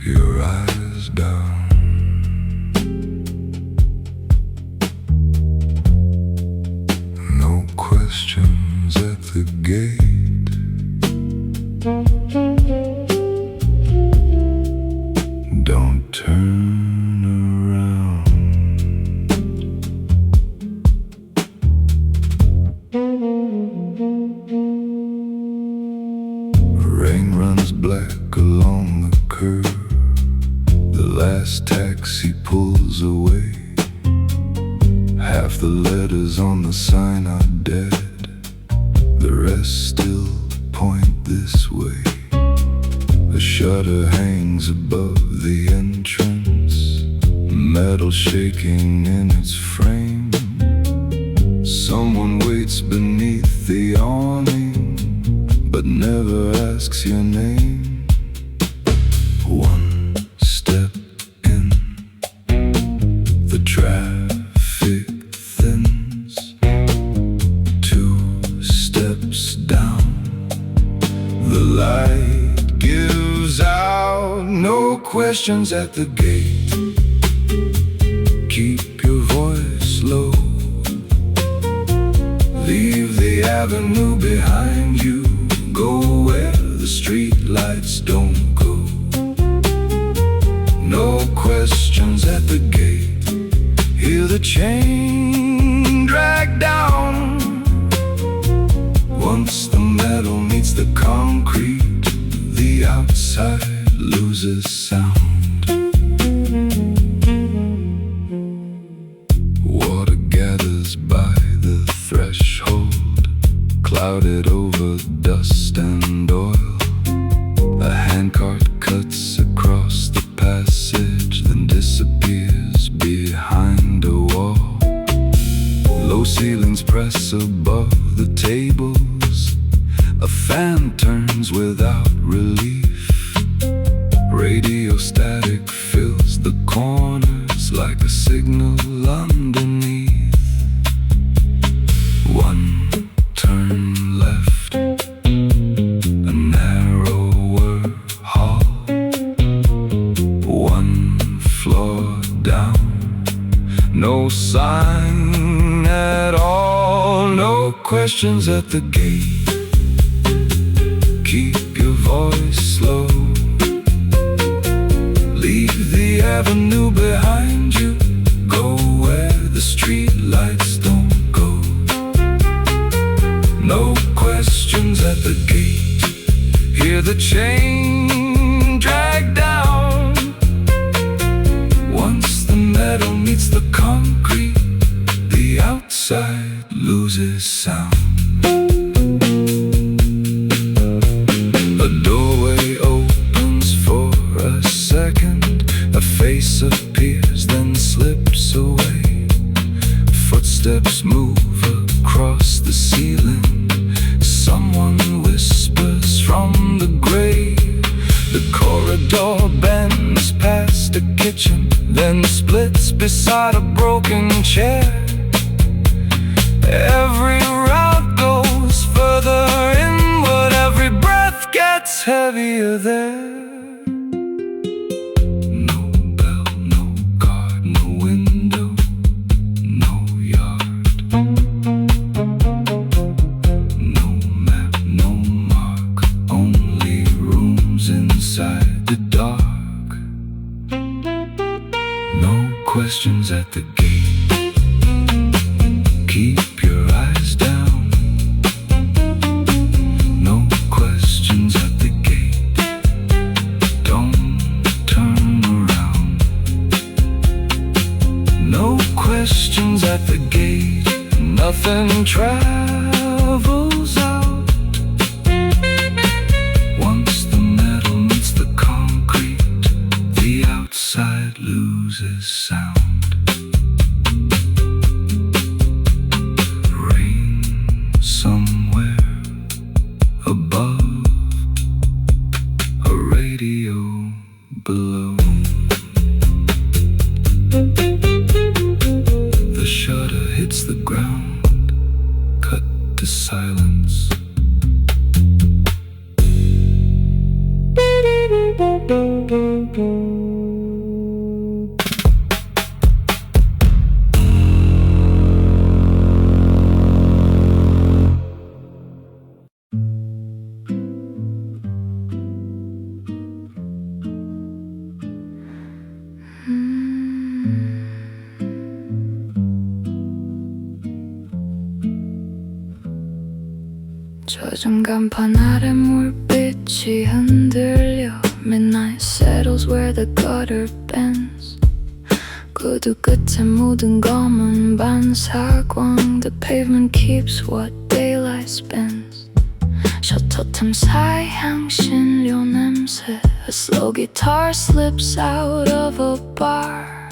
your eyes down. No questions at the gate. Don't turn around. Rain runs black along the curb. The last taxi pulls away. Half the letters on the sign are dead. The rest still point this way. The shutter hangs above the entrance, metal shaking in its frame. Someone waits beneath the awning, but never asks your name. One step in, the traffic thins. 2 steps down, the light gives out. No questions at the gate. Keep your voice low. Leave the avenue behind you. Go where the street lights don't go. No questions at the gate. Hear the chain drag down. Once the metal meets the concrete, the outside loses sound. Water gathers by the threshold, clouded over dust and oil. A handcart cuts across the passage, then disappears behind a wall. Low ceilings press above the tables. A fan turns without relief. Radio static fills the corners like a signal underneath. One turn left, a narrower hall. One floor down, no sign at all. No questions at the gate. Keep your voice low. Leave the avenue behind you. Go where the street lights don't go. No questions at the gate. Hear the chain drag down. Once the metal meets the concrete, the outside loses sound. A doorway opens for a second. A face appears, then slips away. Footsteps move across the ceiling. Someone whispers from the grave. The corridor bends past a kitchen, then splits beside a broken chair. Every route goes further inward. Every breath gets heavier there. Questions at the gate. Keep your eyes down. No questions at the gate. Don't turn around. No questions at the gate. Nothing travels out. Once the metal meets the concrete, the outside loses sound. Above, a radio below. The shutter hits the ground, cut to silence. 서점 간판 아래 물빛이 흔들려 Midnight settles where the gutter bends 구두 끝에 묻은 검은 반사광 The pavement keeps what daylight spends 셔터틈 사이 향신료 냄새 A slow guitar slips out of a bar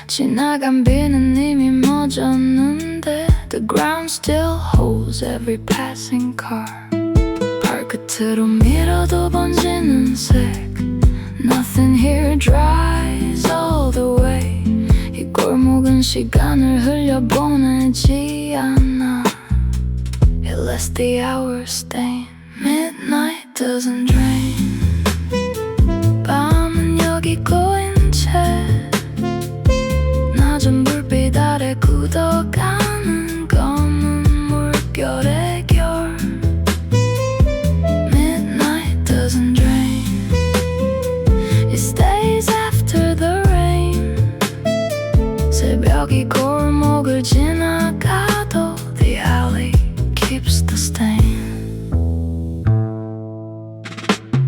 지나간 비는 이미 멎었는데 The ground still holds every passing car 발끝으로 밀어도 번지는 색 Nothing here dries all the way 이 골목은 시간을 흘려보내지 않아 It lets the hours stain Midnight doesn't drain 밤은 여기 꼬인 채 낮은 불빛 아래 굳어가는 검은 물결의 결 Midnight doesn't drain It stays after the rain 새벽이 골목을 지나가도 The alley keeps the stain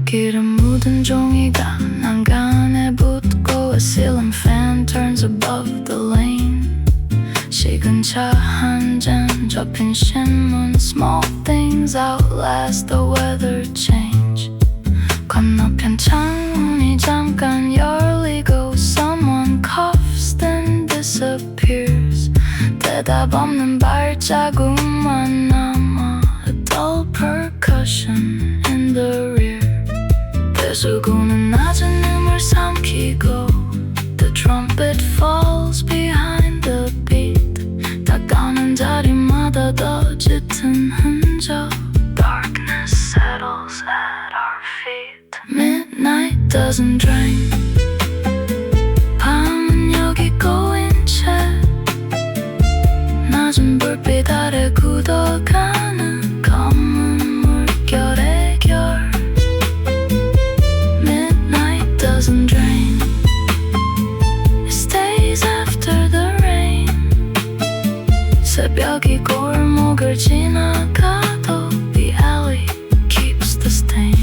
기름 묻은 종이가 난간에 붙고 A ceiling fan turns above the lane 식은 차 한 잔 접힌 신문 Small things outlast the weather change 건너편 창문이 잠깐 열리고 Someone coughs then disappears 대답 없는 발자국만 남아 A dull percussion in the rear 배수구는 낮은 음을 삼키고 The trumpet falls behind the beat 닦아오는 자리마다 더 짙은 흔적 Darkness settles at our feet Midnight doesn't drain 밤은 여기 꼬인 채 낮은 불빛 아래 굳어가는 검은 물결의 결 Midnight doesn't drain It stays after the rain 새벽이 골목을 지나가도 The alley keeps the stain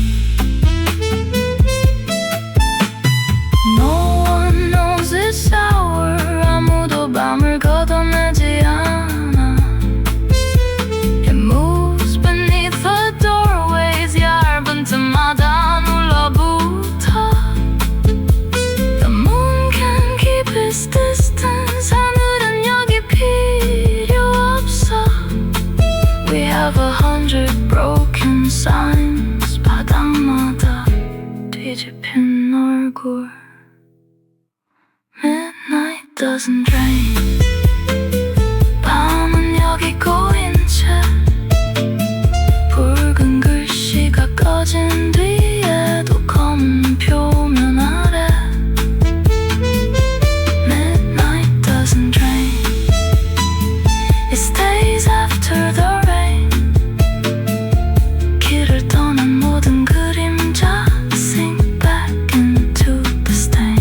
No one knows this hour 아무도 밤을 걷어내지 않아 It moves beneath the doorways 얇은 틈마다 눌러붙어 The moon can keep its distance 하늘은 여기 필요 없어 We have 100 broken signs 바닥마다 뒤집힌 얼굴 Midnight doesn't drain 밤은 여기 꼬인 채 붉은 글씨가 꺼진 뒤에도 검은 표면 아래 Midnight doesn't drain It stays after the rain 길을 떠난 모든 그림자 Sink back into the stain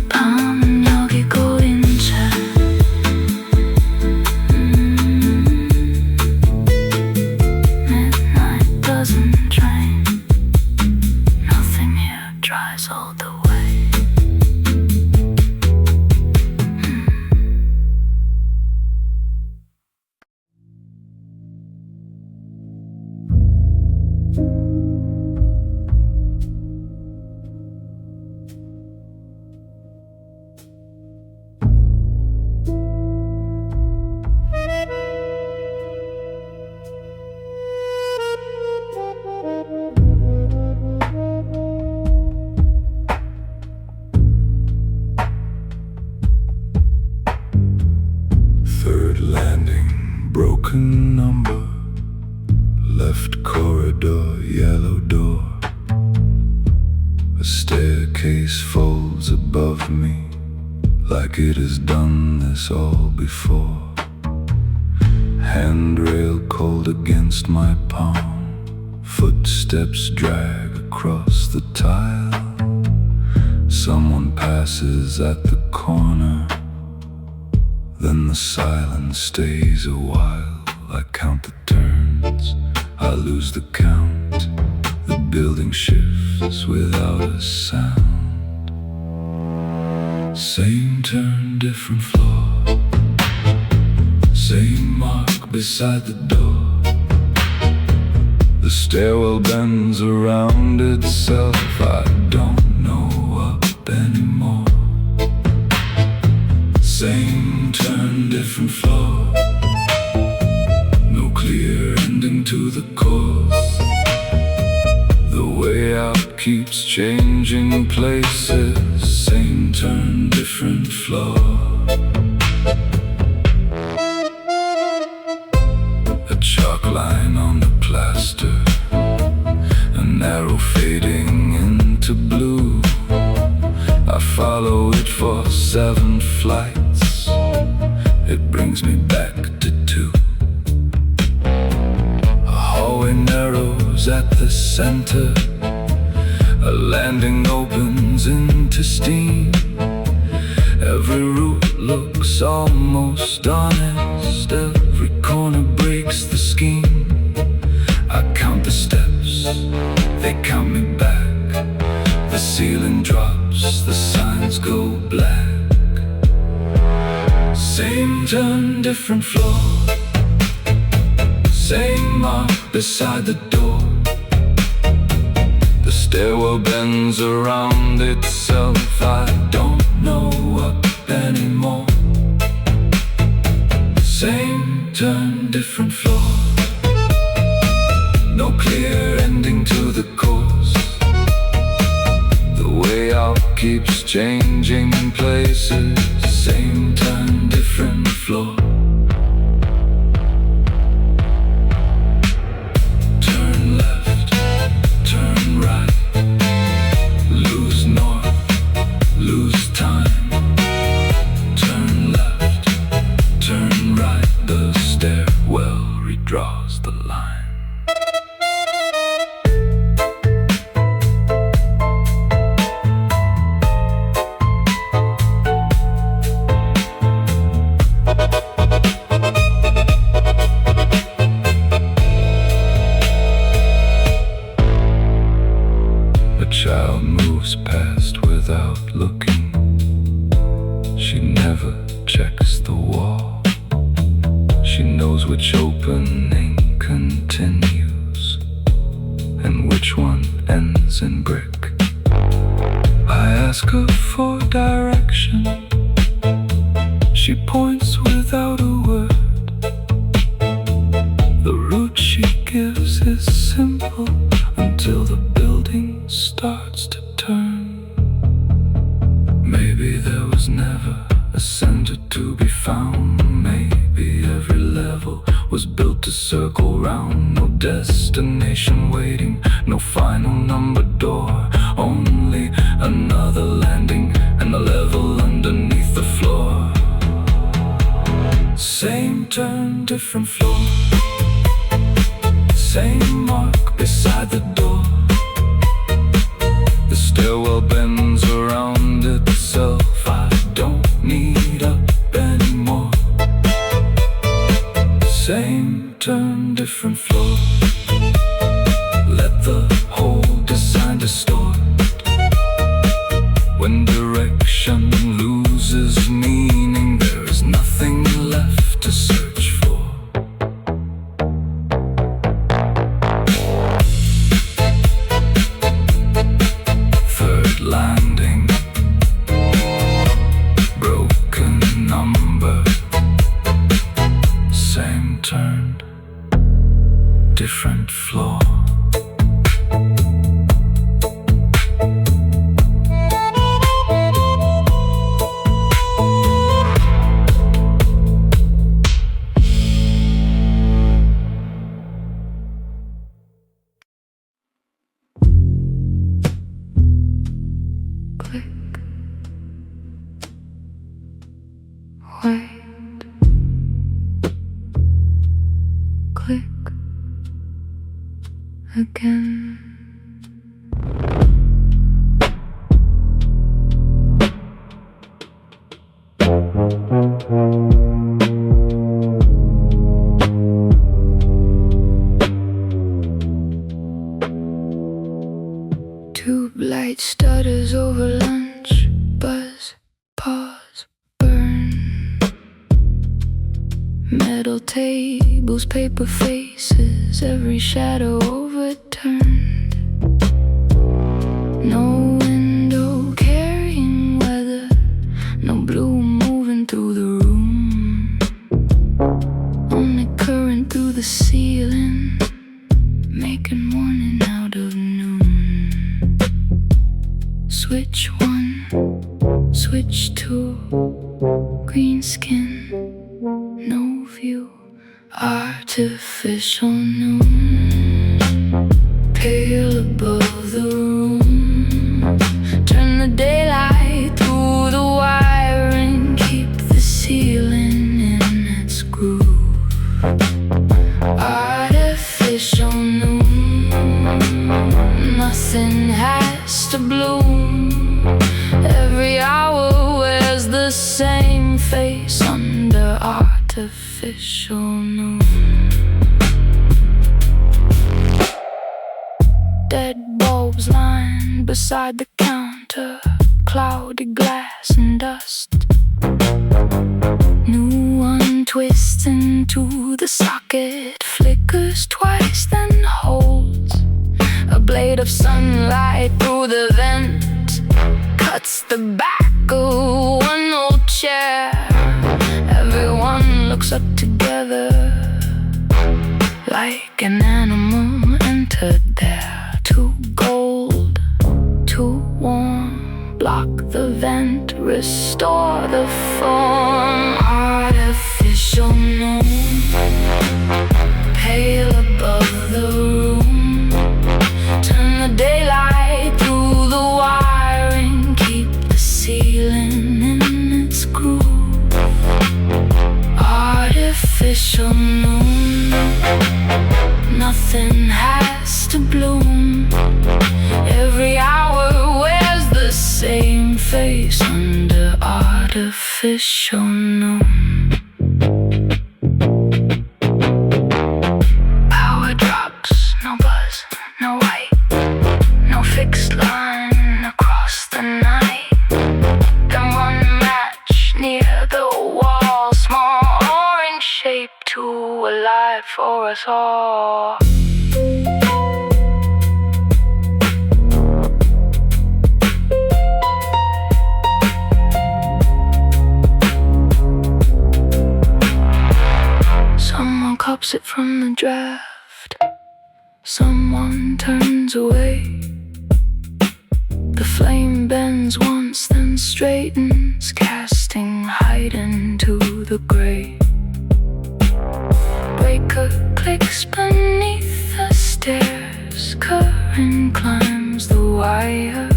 밤은 여기 꼬인 채 Midnight doesn't drain Nothing here dries all the way Third landing, broken number Left corridor, yellow door A staircase folds above me Like it has done this all before Handrail cold against my palm Footsteps drag across the tile Someone passes at the corner Then the silence stays a while I count the turns I lose the count. The building shifts without a sound. Same turn, different floor. Same mark beside the door. The stairwell bends around itself. I don't know up anymore. Same turn, different floor. No clear ending to the course. The way out keeps changing places. Same turn, different floor. A chalk line on the plaster, an arrow fading into blue. I follow it for 7 flights. It brings me back to 2. A hallway narrows at the center. A landing opens into steam. Every route looks almost honest. Every corner breaks the scheme. I count the steps, they count me back. The ceiling drops, the signs go black. Same turn, different floor. Same mark beside the door. The stairwell bends around itself. I don't know up anymore. Same turn, different floor. No clear ending to the course. The way out keeps changing places. Same turn, different floor. Turn left, turn right. Lose north, lose time. Turn left, turn right. The stairwell redraws the line. Child moves past without looking. She never checks the wall. She knows which opening continues and which one ends in brick. I ask her for direction. She points without a word. The route she gives is simple until the building starts to turn. Maybe there was never a center to be found. Maybe every level was built to circle round. No destination waiting, no final number door. Only another landing and a level underneath the floor. Same turn, different floor. Same mark beside the door. The stairwell bends around itself. I don't need up anymore. Same turn, different floor. Let the whole design distort. When direction loses meaning, there is nothing left to search for. Landing, broken number. Same turn, different floor. Wait, click again. Whispers over lunch, buzz, pause, burn. Metal tables, paper faces, every shadow overturned. No window carrying weather, no blue moving through the room. Only current through the ceiling, making morning out of noon. Switch 1, switch 2, green skin, no view, artificial noon. Pale above the room, turn the daylight through the wiring, keep the ceiling in its groove. Artificial noon, nothing has to bloom. Every hour wears the same face under artificial noon. Dead bulbs lined beside the counter, cloudy glass and dust. New one twists into the socket, flickers twice, then holds. A blade of sunlight through the vent cuts the back of one old chair. Everyone looks up together like an animal entered there. Too cold, too warm, block the vent, restore the form. Artificial noon, pale above the room, turn the daylight through the wiring, keep the ceiling in its groove. Artificial noon, nothing has to bloom. Every hour wears the same face under artificial noon. Power drops, no buzz, no light, no fixed line across the night. Then one match near the wall, small orange shape to a light for us all. Someone cups it from the draft, someone turns away. The flame bends once, then straightens, casting height into the gray. Breaker clicks beneath the stairs, current climbs the wire.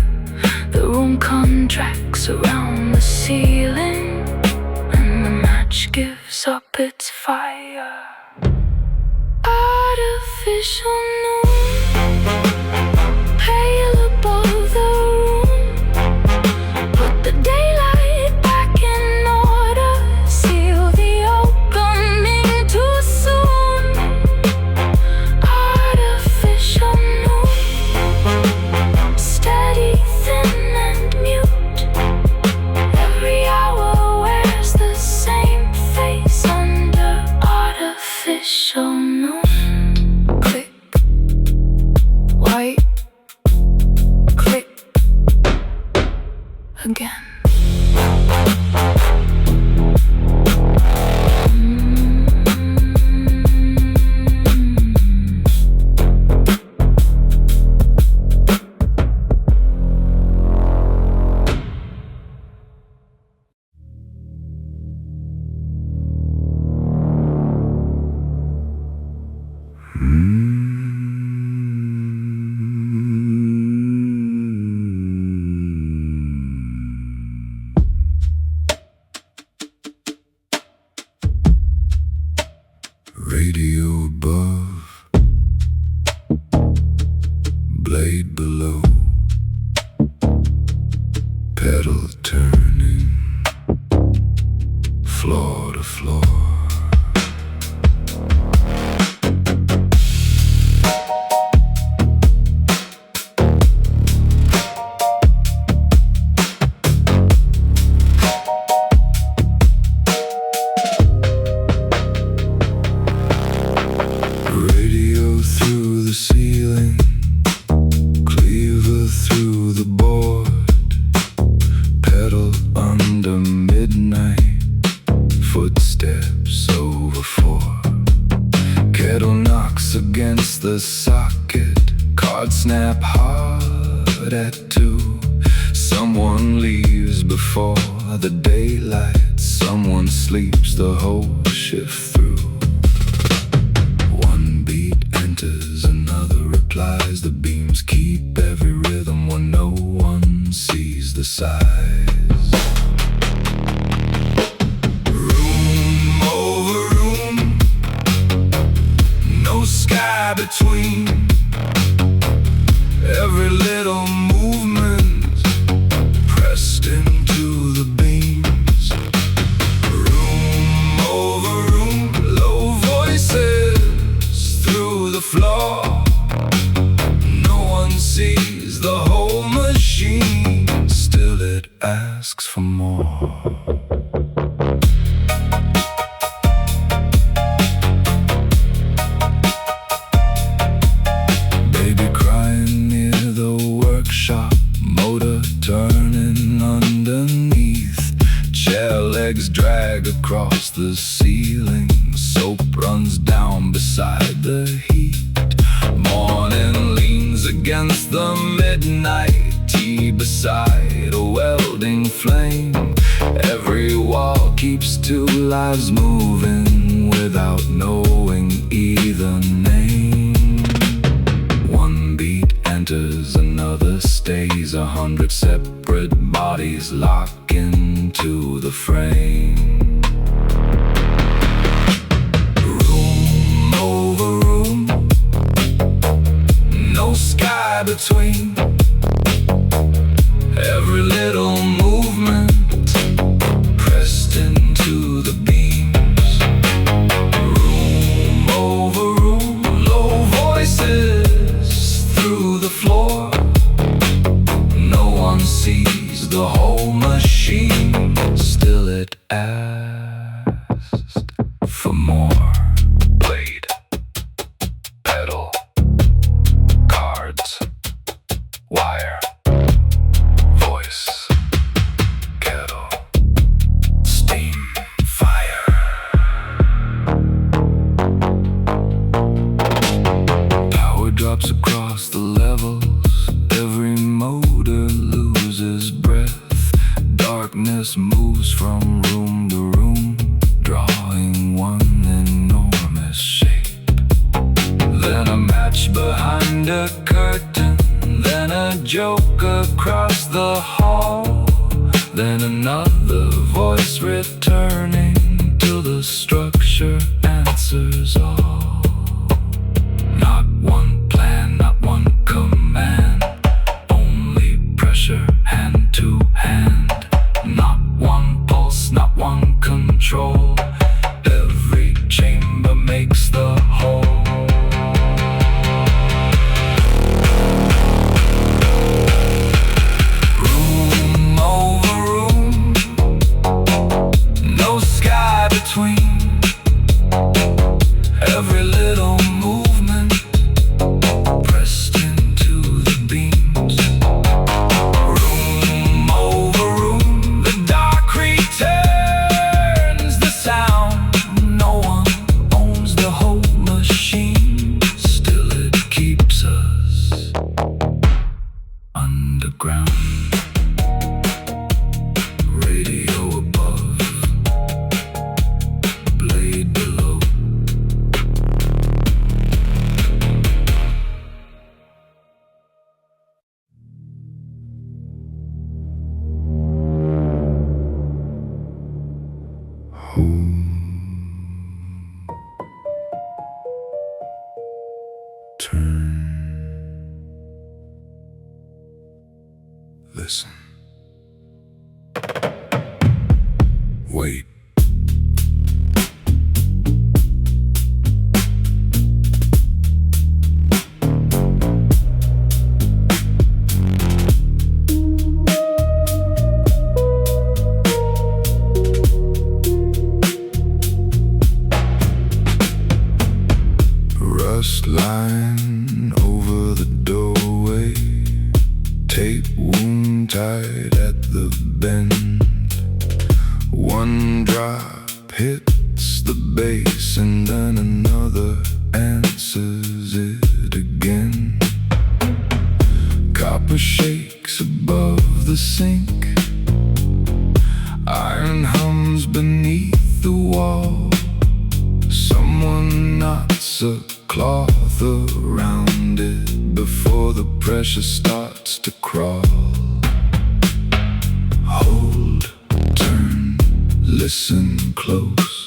The room contracts around the ceiling, and the match gives up its fire. Artificial noon, pale above the room, put the daylight back in order, seal the opening too soon. Artificial noon, steady, thin and mute. Every hour wears the same face under artificial noon. Click, white, click again. Radio above, blade below, pedal turning, floor to floor. Someone leaves before the daylight. Someone sleeps the whole shift through. One beat enters, another replies. The beams keep every rhythm when no one sees the size. Room over room, no sky between. Every little movement pressed into the beams. Room over room, low voices through the floor. No one sees the whole machine, still it asks for more. Drag across the ceiling. Soap runs down beside the heat. Morning leans against the midnight. Tea beside a welding flame. Every wall keeps two lives moving without knowing either name. One beat enters, another stays. 100 separate bodies lock into the frame. Room over room, no sky between. Every little movement pressed into the beams. Room over room, low voices through the floor. No one sees the whole machine, still it asked for more. Blade, pedal, cards, wire, voice, kettle, steam, fire. Power drops across the levels. Every motor loses breath. Darkness moves from room to room, drawing one enormous shape. Then a match behind a curtain, then a joke across the hall, then another voice returning till the structure answers all. Not one plan, not one command, only pressure hand to hand. Not one pulse, not one control. Every chamber makes the whole. Room over room, no sky between. Every little movement pressed into the beams. Room over room, the dark returns the sound. No one owns the whole machine, still it keeps us underground. Radio above, blade below. Turn, listen, wait. Rust line over the doorway, tape wound tied at the bend. One drop hits the base and then another answers it again. Copper shakes above the the sink. Iron hums beneath the wall. Someone knots a cloth around it before the pressure starts to crawl. Hold, turn, listen close.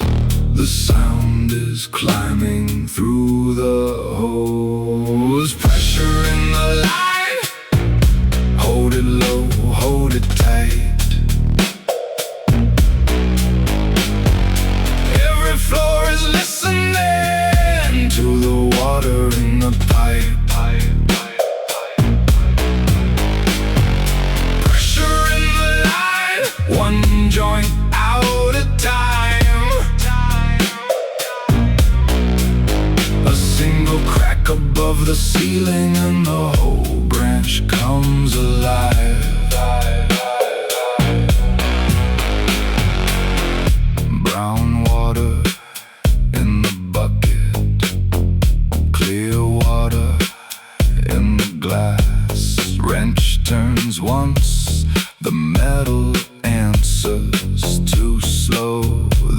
The sound is climbing through the hose. Pressure in the line. Hold it low, hold it tight. Every floor is listening to the water in the pipe. Pressure in the line. One joint out of time. A single crack above the ceiling and the whole branch comes alive. Brown water in the bucket, clear water in the glass. Wrench turns once, the metal answers too slow,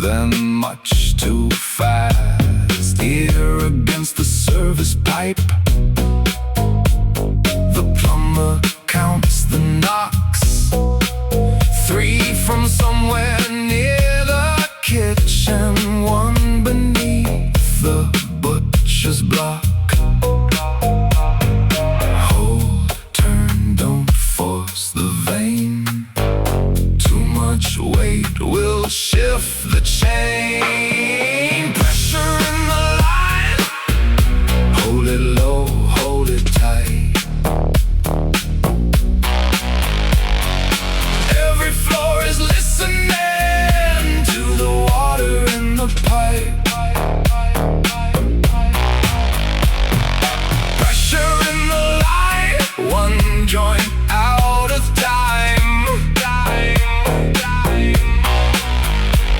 then much too fast. Ear against the service pipe. The plumber counts the knocks. 3 from somewhere near the kitchen, 1 beneath the butcher's block. Hold, turn, don't force the vein. Too much weight will shift the chain. Pressure in the line. Hold it low, hold it tight. Every floor is listening to the water in the pipe. Pressure in the line. One joint out of time.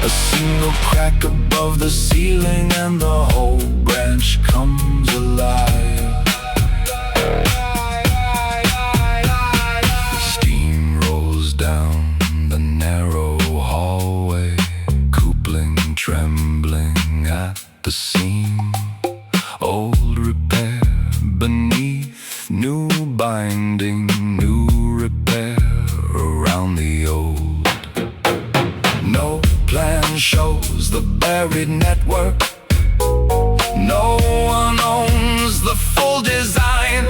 A single crack above the ceiling and the whole branch comes alive. Steam rolls down the narrow hallway, coupling trembling at the seam. Old repair beneath new binding, new repair around the old. No plan shows the buried network. No one owns the full design.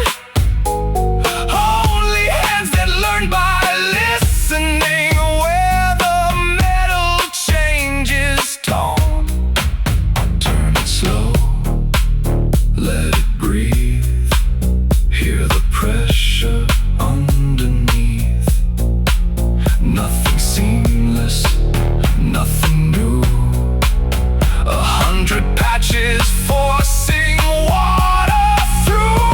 Only hands that learn by listening, where the metal changes tone. Turn it slow, let it breathe. Hear the pressure underneath. Nothing seamless, nothing new. 100 patches forcing water through.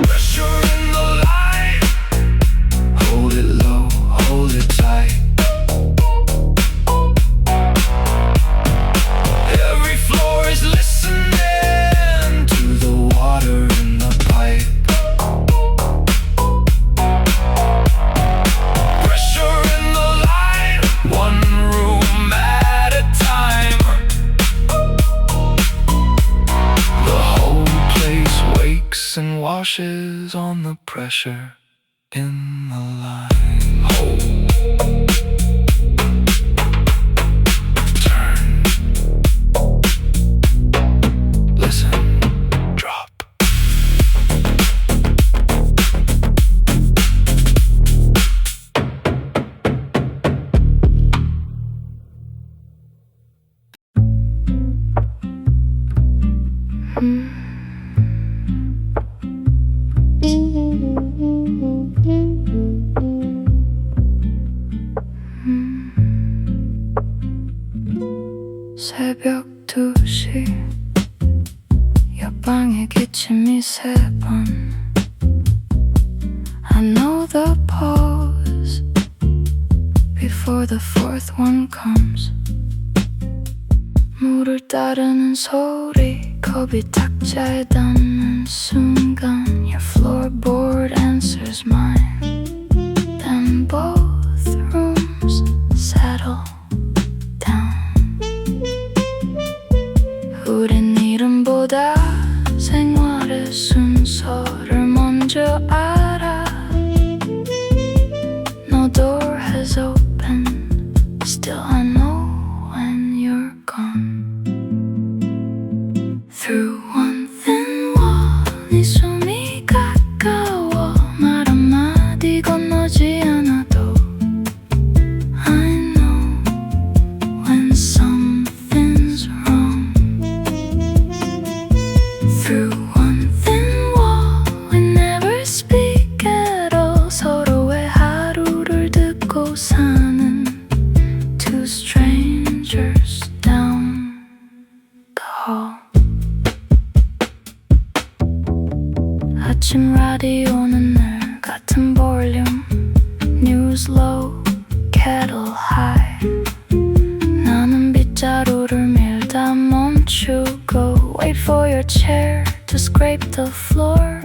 Pressure in the line. Hold it low, hold it tight. Every floor is listening to the water in the pipe. Pressure in the line. One room at a time. The whole place wakes and washes on the pressure in the line. Hold, turn, listen, drop. 새벽 2시 옆방에 기침이 3번. I know the pause before the 4th one comes. 물을 따르는 소리 컵이 탁자에 닿는 순간 Your floorboard answers mine Then both rooms settle down 우린 이름보다 생활의 순서를 먼저 알아 No door has opened Still I know when you're gone Through one thin wall 네 숨이 가까워 말 한마디 건너지 않아도 I know when something's wrong Through one thin wall we never speak at all 서로의 하루를 듣고 사는 Two strangers down the hall 아침 라디오는 늘 같은 볼륨 News low, kettle high 나는 빗자루를 밀다 멈추고 Wait for your chair to scrape the floor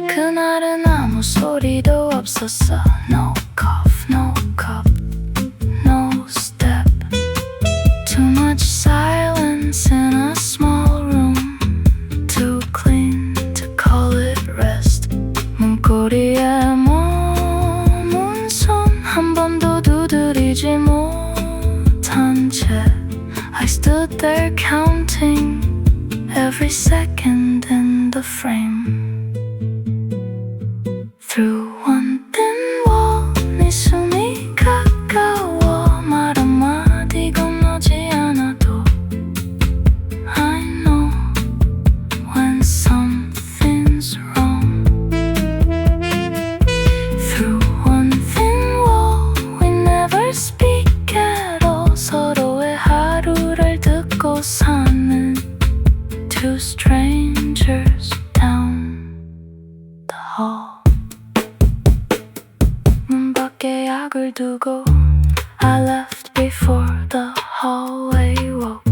그날은 아무 소리도 없었어 No cough, no cup, no step Too much silence in a small room Too clean to call it rest 문고리에 머문 손 한 번도 두드리지 못한 채 I stood there counting every second in the frame Through one thin wall 네 숨이 가까워 말 한마디 건너지 않아도 I know when something's wrong Through one thin wall we never speak at all 서로의 하루를 듣고 사는 Two strangers down the hall 문 밖에 약을 두고 I left before the hallway woke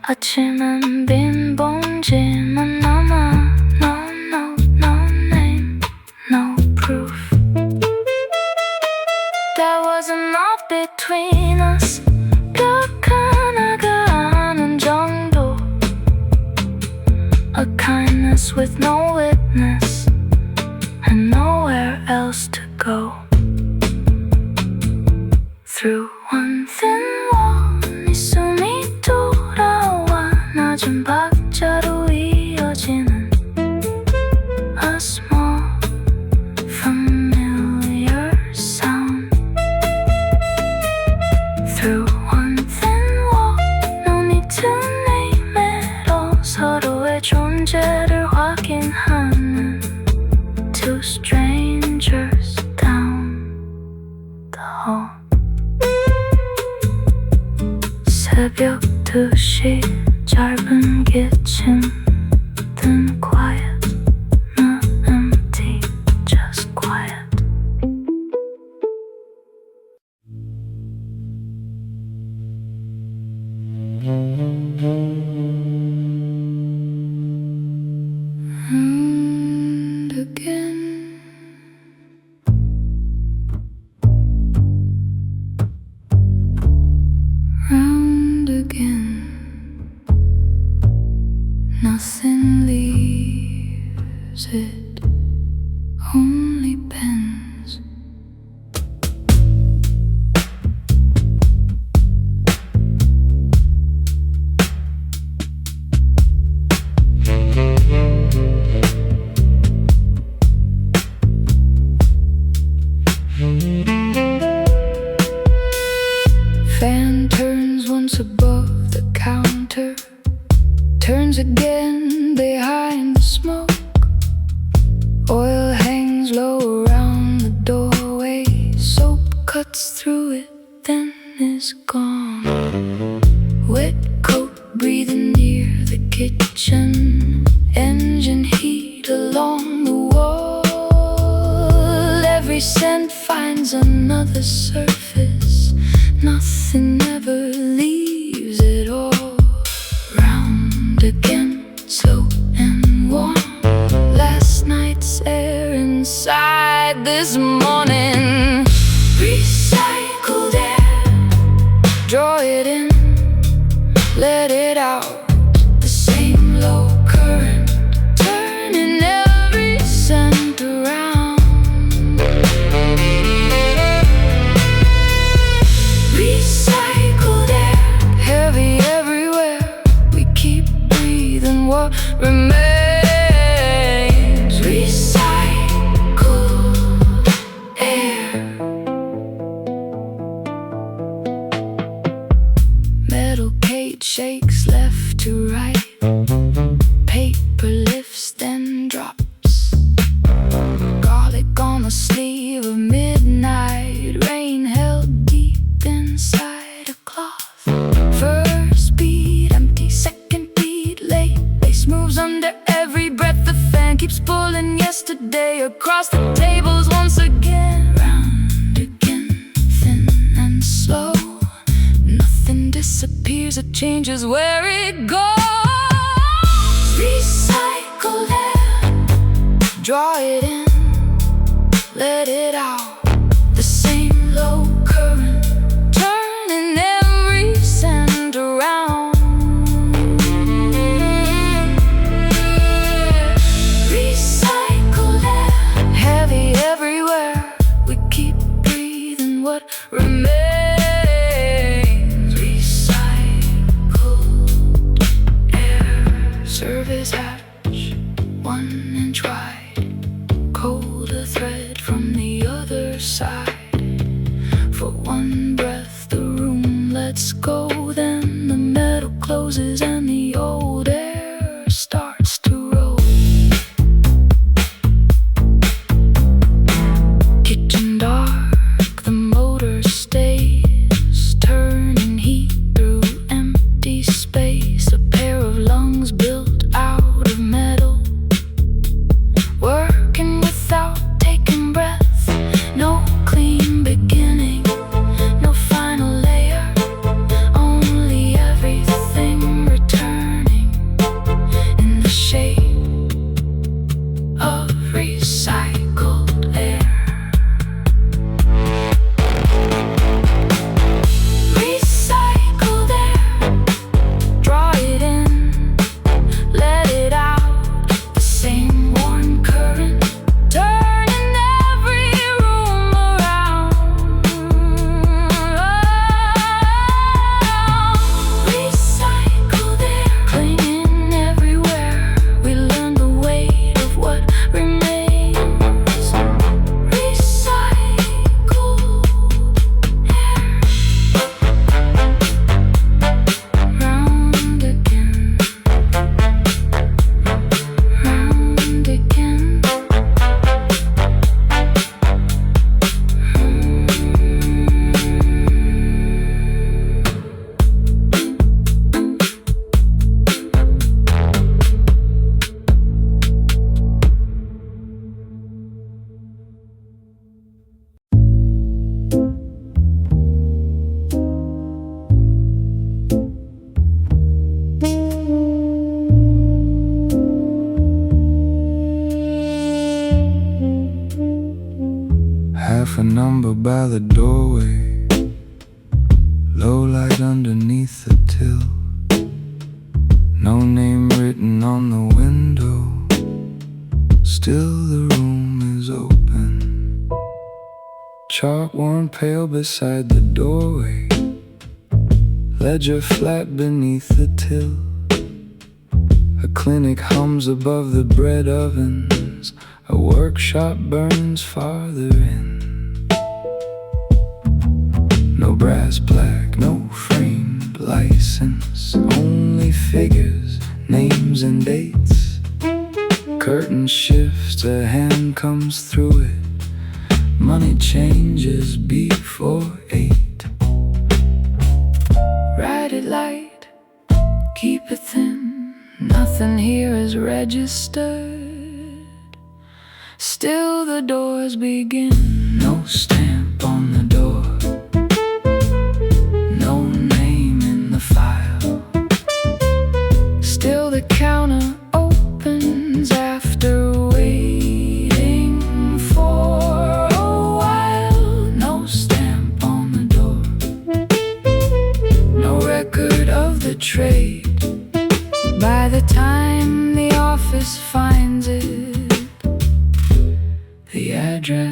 아침엔 빈 봉지만 남아 No, no, no name, no proof There was a knot between us 벽 하나가 아는 정도 A kindness with no witness And nowhere else to go Through one thin wall 네 숨이 돌아와 낮은 박자로 이어지는 A small familiar sound Through one thin wall No need to name it all 서로의 존재를 확인하는 Two strangers down the hall 새벽 2시 짧은 기침 Then quiet Not empty Just quiet And again Round again Nothing leaves it Only bends Fan turns once above the counter Turns again behind the smoke Oil hangs low around the doorway Soap cuts through it, then is gone Wet coat breathing near the kitchen Engine heat along the wall Every scent finds another surface Nothing ever leaves it all this morning. Recycled air, draw it in, let it out. The same low current, turning every cent around. Recycled air, heavy everywhere. We keep breathing what remains. Recycled air. Metal cage shakes left to right. Paper lifts then drops. Garlic on the sleeve of midnight rain held deep inside a cloth. First beat empty, second beat late. Bass moves under every breath. The fan keeps pulling yesterday across the tables once again. Round again, thin and slow. Nothing disappears, it changes where it goes. Recycle air, draw it in, let it out. The same low current, turning every cent around. Recycle air, heavy everywhere. We keep breathing what remains. Recycled air. Service hatch, 1 inch wide. Colder thread from the other side. For one breath the room lets go. Then the metal closes and the old air starts to roll. Kitchen dark, the motor stays, turning heat through empty space. A pair of lungs built out of metal, working without taking breath. No clean beginning, no final layer, only everything returning in the shape of recycled air. Recycled air, draw it in, let it out. The same warm current, turning every room around. Recycled air, clinging everywhere. We learn the weight of what remains. Recycled air. Round again, round again. Half a number by the doorway, low light underneath the till. No name written on the window, still the room is open. Chalk worn pale beside the doorway, ledger flat beneath the till. A clinic hums above the bread ovens, a workshop burns farther in. No brass plaque, no framed license, only figures, names and dates. Curtain shifts, a hand comes through it. Money changes before 8. Ride it light, keep it thin. Nothing here is registered. Still the doors begin. No stamp on the door, no name in the file. Still the counter opens after waiting for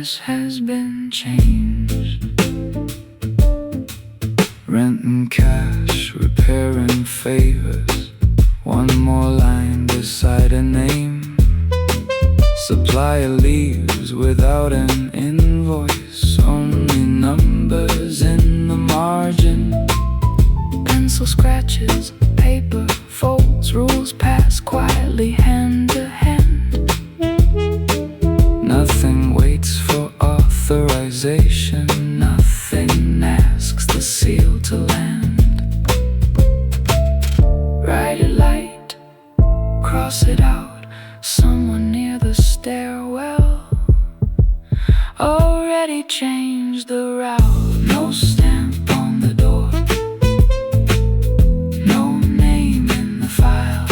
address has been changed. Renting cash, repairing favors. One more line beside a name. Supplier leaves without an invoice. Only numbers in the margin. Pencil scratches, paper folds, rules pass quietly hand to hand. Nothing waits for authorization. Nothing asks the seal to land. Write it light, cross it out. Someone near the stairwell already changed the route. No stamp on the door, no name in the file.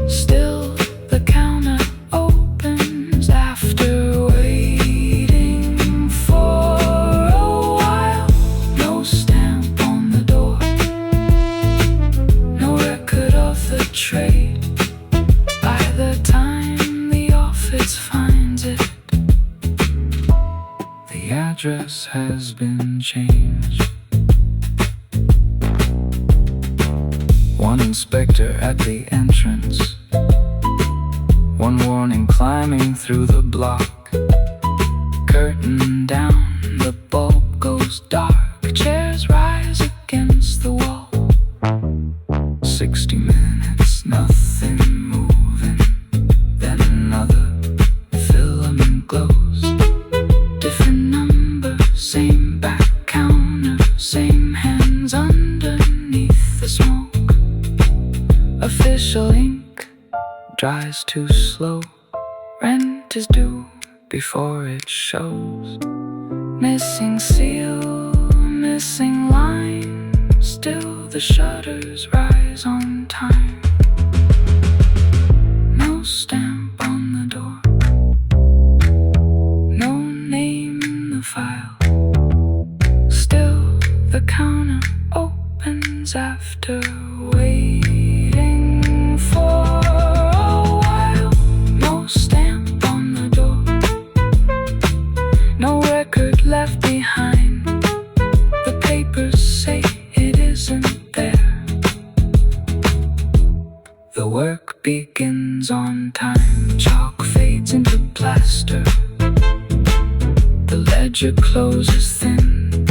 Still the counter opens after waiting for a while. No stamp on the door, no record of the trade. By the time the office finds it, the address has been changed. One inspector at the entrance, one warning climbing through the block. Curtain down, the bulb goes dark. Chairs rise against the wall. 60 minutes, nothing moving. Then another filament glows. Different number, same back counter, same hands underneath the smoke. Official ink dries too slow. Rent is due before it shows. Missing seal, missing line. Still the shutters rise on time. No stamp on the door, no name in the file. Still the counter opens after waiting for a while. No stamp on the door, no record left behind. The papers say it isn't there. The work begins on time. Chalk fades into plaster. The ledger closes thin.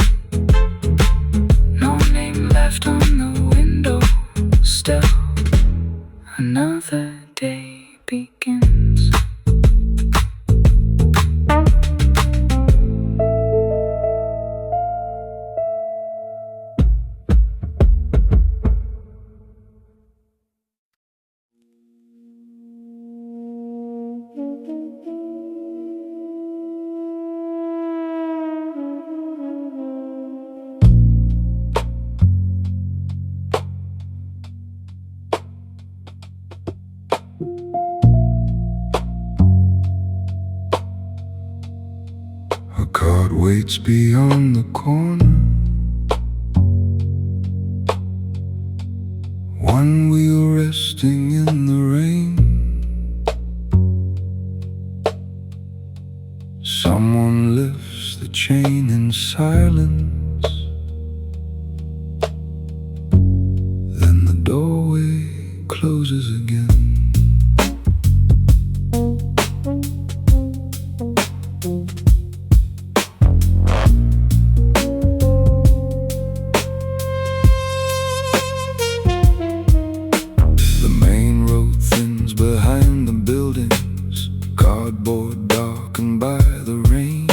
No name left on the window. Still another day begins. A cart waits beyond the corner. One wheel resting in the rain. Someone lifts the chain in silence. Then the doorway closes again. Behind the buildings, cardboard darkened by the rain.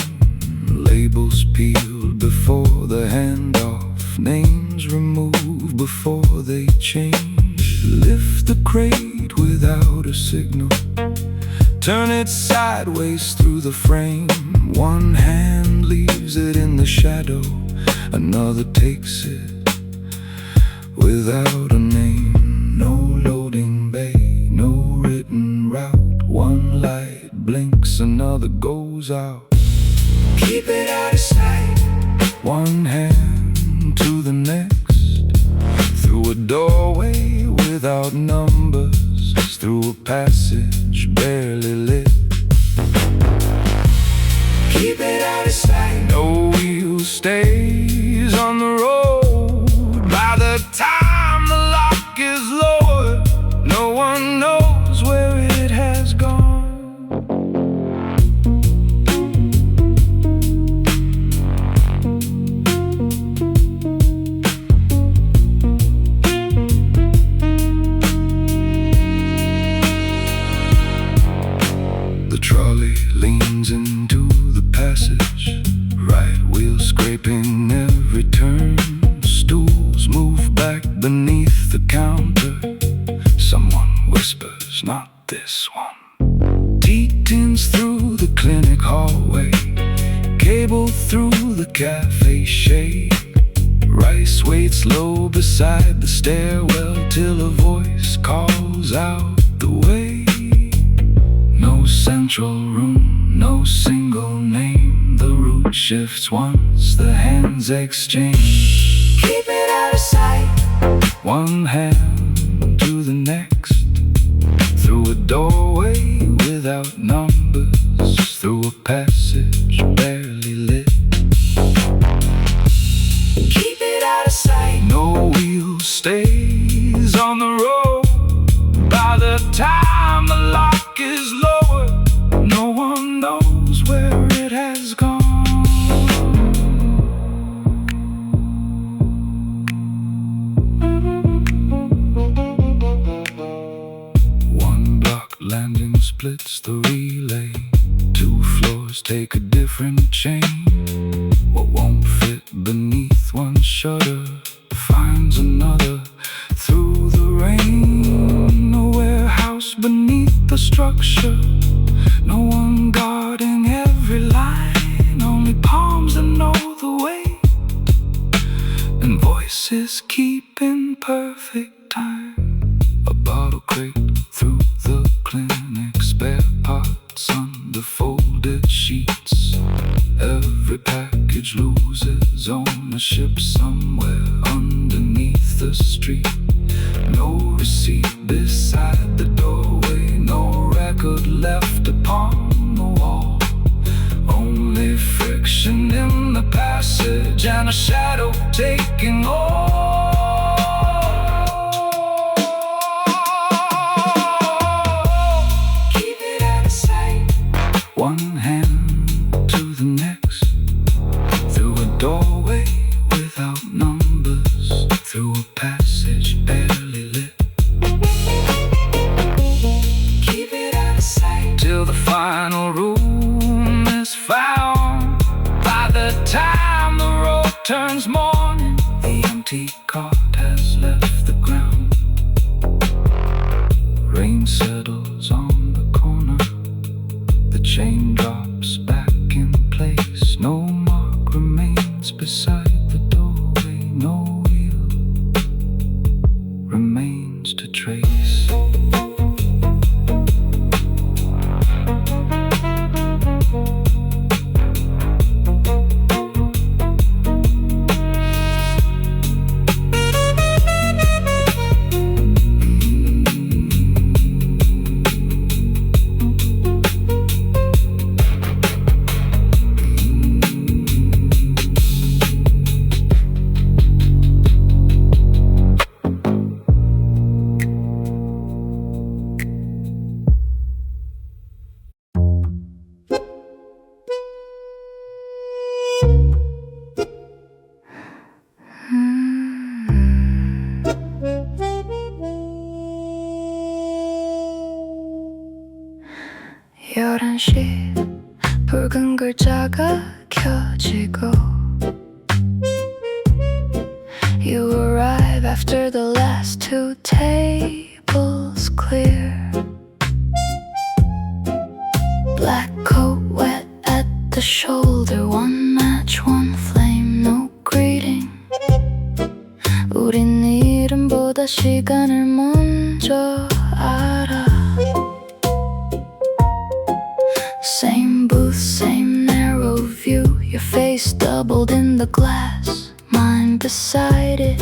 Labels peeled before the handoff, names removed before they change. Lift the crate without a signal, turn it sideways through the frame. One hand leaves it in the shadow, another takes it without a name. No loading bay, no written route. One light blinks, another goes out. Keep it out of sight. One hand to the next, through a doorway without numbers, through a passage barely lit. trolley leans into the passage, right wheel scraping every turn. Stools move back beneath the counter. Someone whispers, not this one. Tea tins through the clinic hallway, cable through the cafe shade. Rice waits low beside the stairwell till a voice calls out the way. No central room, no single name. The route shifts once the hands exchange. Keep it out of sight. One hand to the next, through a doorway without numbers, through a passage barely lit. Keep it out of sight. No wheel stays on the road. By the time the lock is lowered, no one knows where it has gone. One block landing splits the relay. Two floors take a different chain. What won't fit beneath one shutter finds another through the rain. A warehouse beneath the structure, no one guarding every line. Only palms that know the way, and voices keep in perfect time. A bottle crate through the clinic, spare parts under folded sheets. Every package loses ownership somewhere underneath the street. No receipt beside the doorway, no record left upon the wall. Only friction in the passage and a shadow taking all. Keep it out of sight. One hand to the next, through a doorway without numbers, through a passage barely lit. Keep it out of sight till the final room is found. By the time the road turns morning, the empty cart has left the ground. Rain settles on the corner, the chain drops back in place. No mark remains beside the doorway, no wheel remains to trace. 열한시 붉은 글자가 켜지고 You arrive after the last two tables clear. Black coat wet at the shoulder, one match, one flame, no greeting. 우린 이름보다 시간을 먼저 알아. Same booth, same narrow view. Your face doubled in the glass, mine beside it.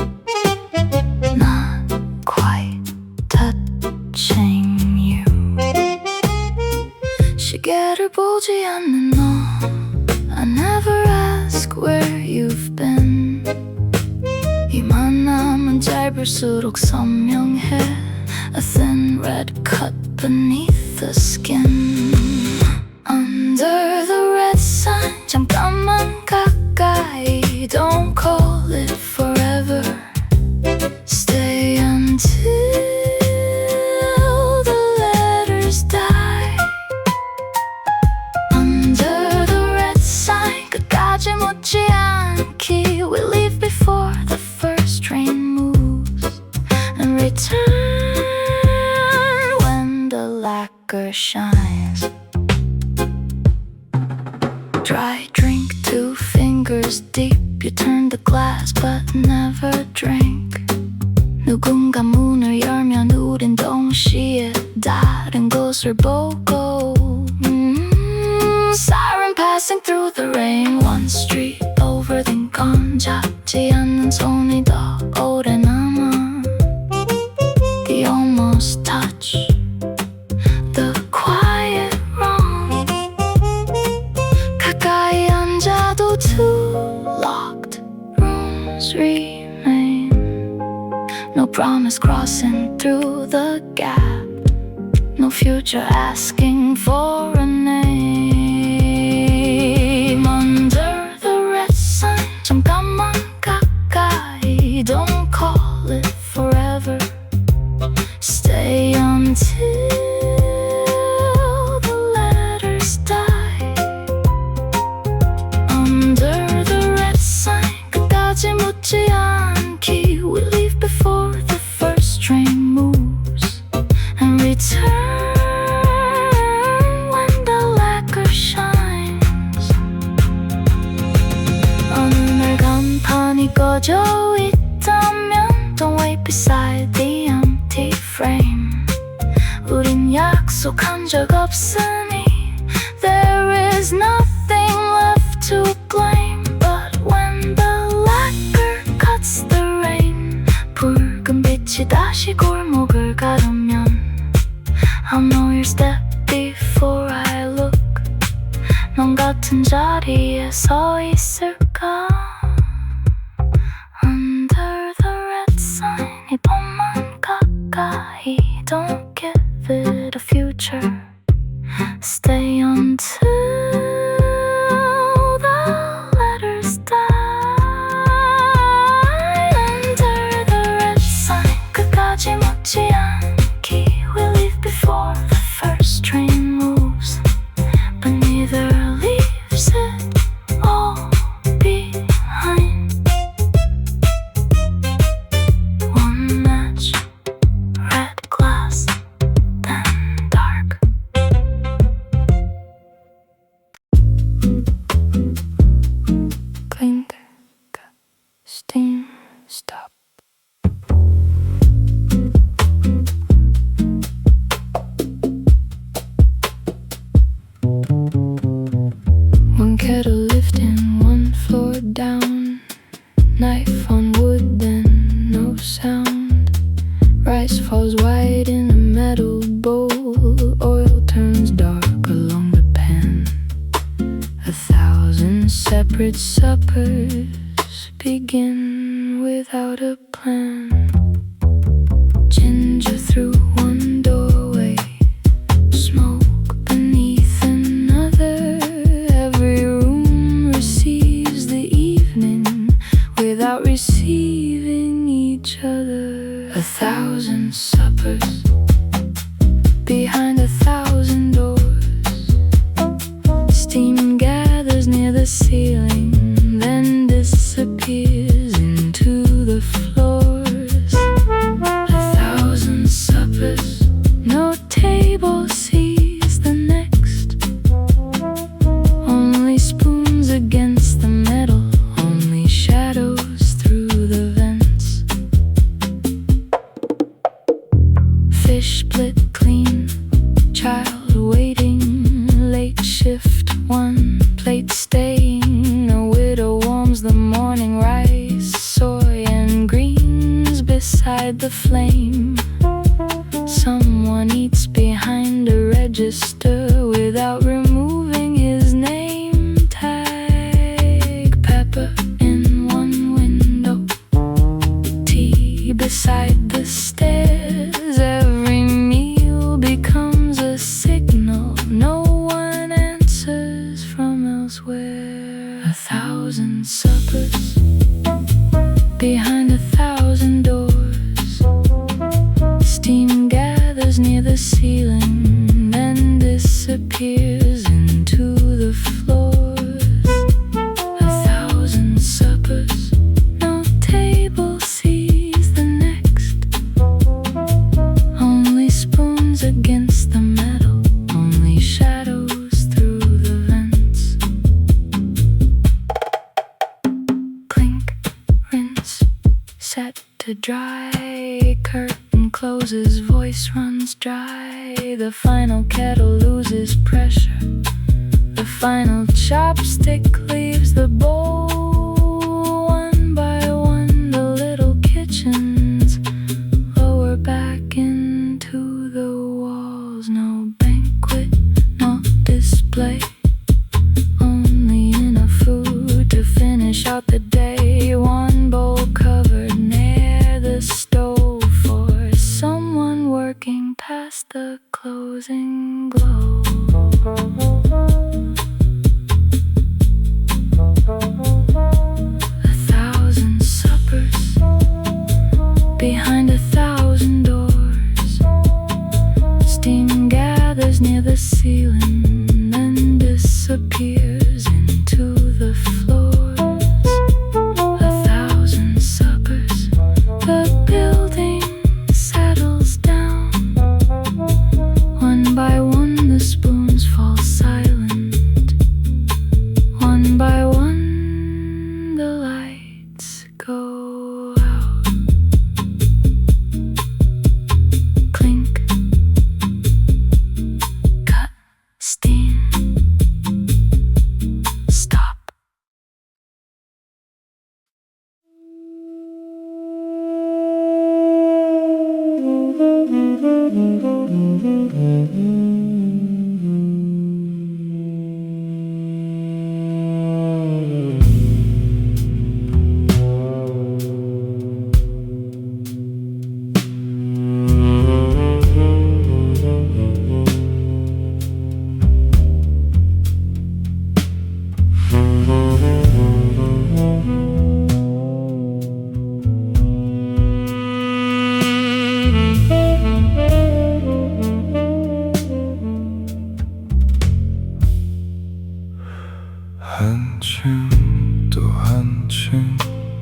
Not quite touching you. 시계를 보지 않는 너, I never ask where you've been. 이 만남은 짧을수록 선명해. A thin red cut beneath the skin. Under the red sun, 잠깐만 가까이. Don't call it forever. Stay until the letters die. shines. Dry drink, 2 fingers deep. You turn the glass but never drink. 누군가 문을 열면 우린 동시에 다른 곳을 보고 Siren passing through the rain. One street over then gone. 작지 않는 손이 더 오래 남아. The almost touch, the quiet wrong. 가까이 앉아도 2 locked rooms remain. No promise crossing through the gap. No future asking for a name. Under the red sun, 잠깐만 가까이. Don't call it forever. Stay until the letters die. Under the red sun, 끝까지 묻지 않기. We leave before the first train moves and return when the lacquer shines. 어느 날 간판이 꺼져 있다면 Don't wait beside the empty frame. 우린 약속한 적 없으니 There is nothing left to blame. But when the lacquer cuts the rain, 붉은 빛이 다시 골목을 가르면 I'll know your step before I look. 넌 같은 자리에 서 있을까? Under the red sun, 이번만 가까이. Don't give it a future. Stay until the letters die. Under the red sun, 끝까지 묻지 않기. We leave before the first train moves, but neither leaves it all behind. One match, red glass, then dark. Clink, steam, stop. One kettle lifting 1 floor down. Knife on wood, then no sound. Rice falls white in a metal bowl. Oil turns dark along the pan. 1,000 separate suppers begin without a plan. Ginger through 1 doorway, smoke beneath another. Every room receives the evening without receiving each other. 1,000 suppers behind 1,000 doors. Steam gathers near the ceiling, then disappears into the floors. 1,000 suppers, no table sees the next. Only spoons against the metal, only shadows through the vents. Fish split clean, child waiting, late shift, 1 plate staying. A widow warms the morning rice, soy and greens beside the flame. Someone eats behind a register without removing his name tag. Pepper in 1 window, tea beside the stairs. Every meal becomes a signal. No one answers from elsewhere. 1,000 suppers behind 1,000 doors. Steam gathers near the ceiling, then disappears into the floors. 1,000 suppers, no table sees the next. Only spoons against the metal, to dry. Curtain closes, voice runs dry. The final kettle loses pressure. The final chopstick leaves the bowl. One by one the little kitchens lower back into the walls. No banquet, no display, only enough food to finish out the day. One bowl covered near the stove for someone working past the closing glow. 1,000 suppers behind 1,000 doors. Steam gathers near the ceiling, then disappears into the floors. 1,000 suppers, the building settles down. One by one the spoons fall silent. One by one the lights go out. Clink, cut, steam, stop. 한층 또 한층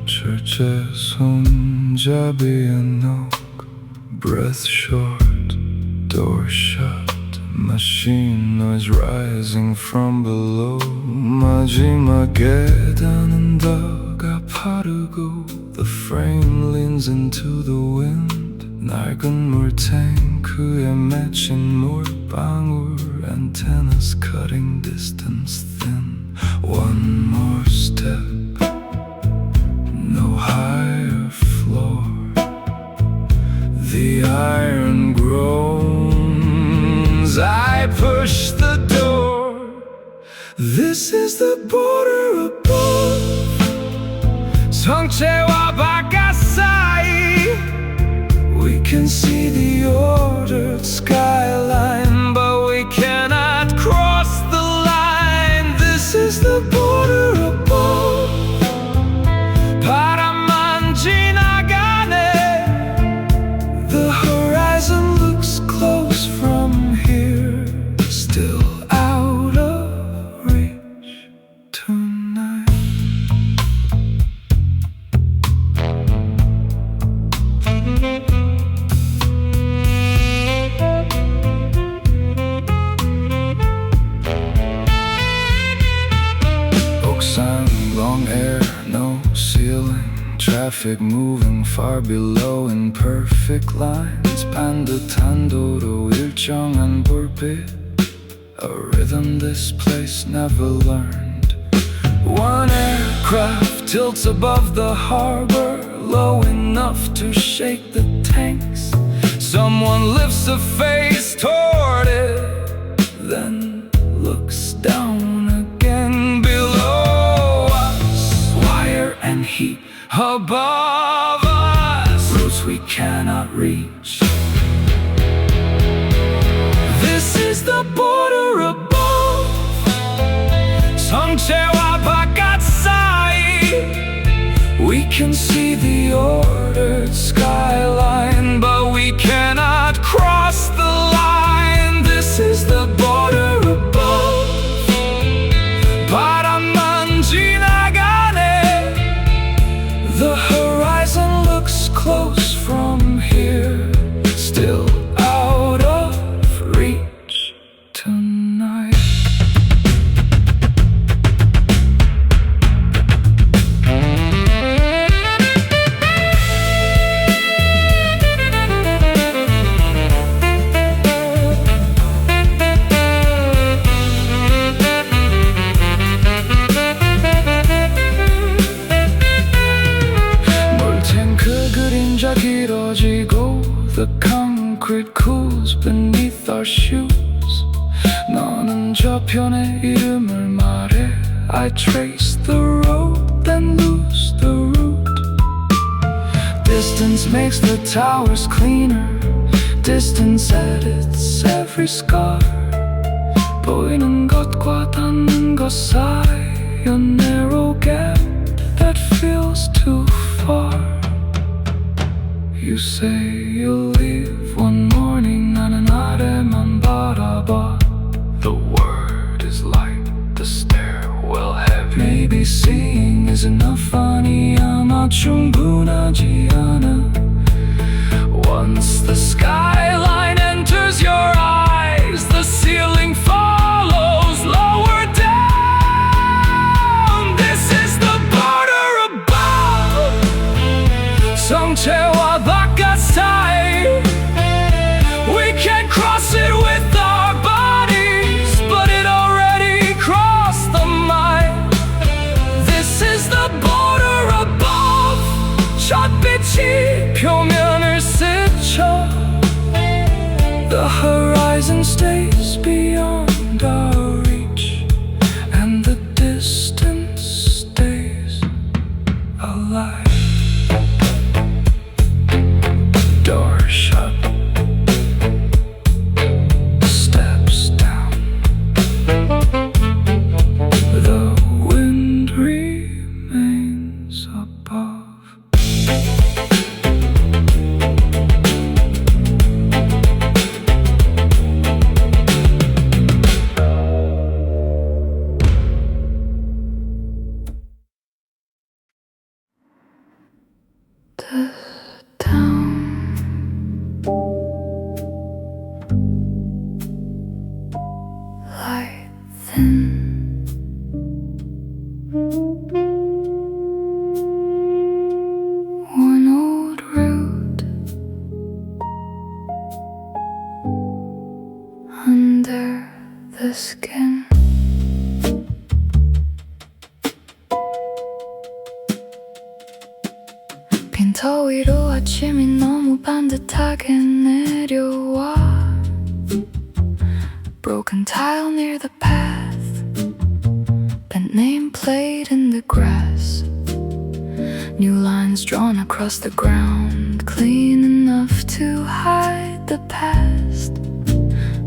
철제 손잡이에 knock. Breath short, door shut. Machine noise rising from below. 마지막 계단은 더 가파르고 The frame leans into the wind. 낡은 물탱크에 맺힌 물방울. Antennas cutting distance thin. One more step, no higher floor. The iron groans. I push the door. This is the border above. 성체와 바깥 사이. We can see the ordered skyline, but we cannot cross the line. This is the border above. 바람만 지나가네. The horizon looks close from here. Still out of reach tonight. Long air, no ceiling. Traffic moving far below in perfect lines. 반듯한 도로 일정한 불빛. A rhythm this place never learned. One aircraft tilts above the harbor, low enough to shake the tanks. Someone lifts a face toward it, then looks down again below us. Wire and heat above us, roads we cannot reach. This is the border above. 성체와 바깥 사이. We can see the ordered skyline, but we cannot cross the line. This is the border above. 바람만 지나가네. The horizon looks close from here. Still out of reach tonight. 이름을 말해 I trace the road and lose the route. Distance makes the towers cleaner. Distance edits every scar. 보이는 것과 닿는 것 사이 A narrow gap that feels too far. You say you'll leave one morning 나는 아래만 바라봐. The word is light, the stairwell heavy. Maybe seeing is enough 아니 아마 충분하지 않아. Once the skyline enters your eyes, the ceiling follows lower down. This is the border above. 성체와 바깥 사이. We can't cross it with our bodies, but it already crossed the mind. This is the border above. 촛빛이 표면을 스쳐. The horizon stays beyond our reach, and the distance stays alive. Door shut. Steps down. The wind remains above. The town light thin. One old route under the skin. 빈터 위로 아침이 너무 반듯하게 내려와. Broken tile near the path. Bent nameplate in the grass. New lines drawn across the ground, clean enough to hide the past.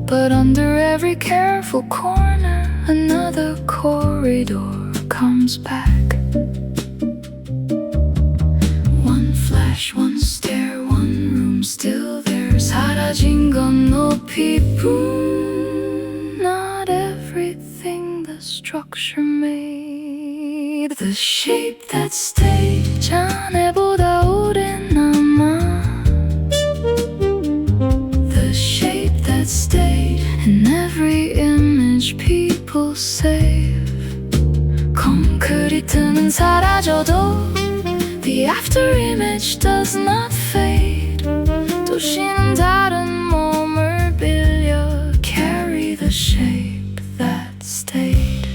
But under every careful corner, another corridor comes back. One flash, one stare, one room still there. 사라진 건 높이뿐. Not everything the structure made. The shape that stayed 자네보다 오래 남아. The shape that stayed in every image people save. 콘크리트는 사라져도 the after image does not fade. 도시는 다른 몸을 빌려 carry the shape that stayed.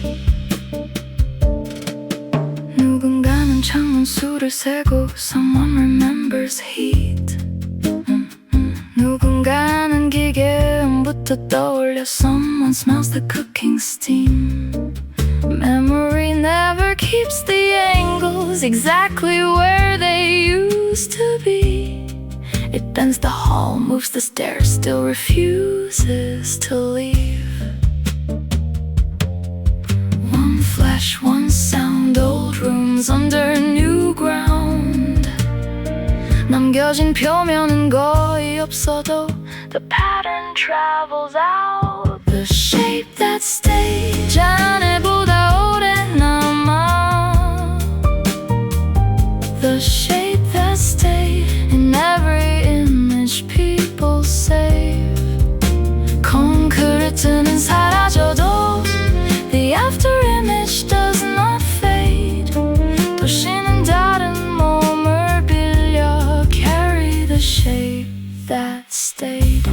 누군가는 창문수를 세고 someone remembers heat. 누군가는 기계음부터 떠올려 someone smells the cooking steam. Memory never keeps the angles exactly where they used to be. It bends the hall, moves the stairs, still refuses to leave. One flash, one sound, old rooms under new ground. 남겨진 표면은 거의 없어도 the pattern travels out. The shape that stayed 자네보다 오래 남아. The shape that stayed in every image people save. 콘크리트는 사라져도 the after image does not fade. 도시는 다른 몸을 빌려 carry the shape that stayed.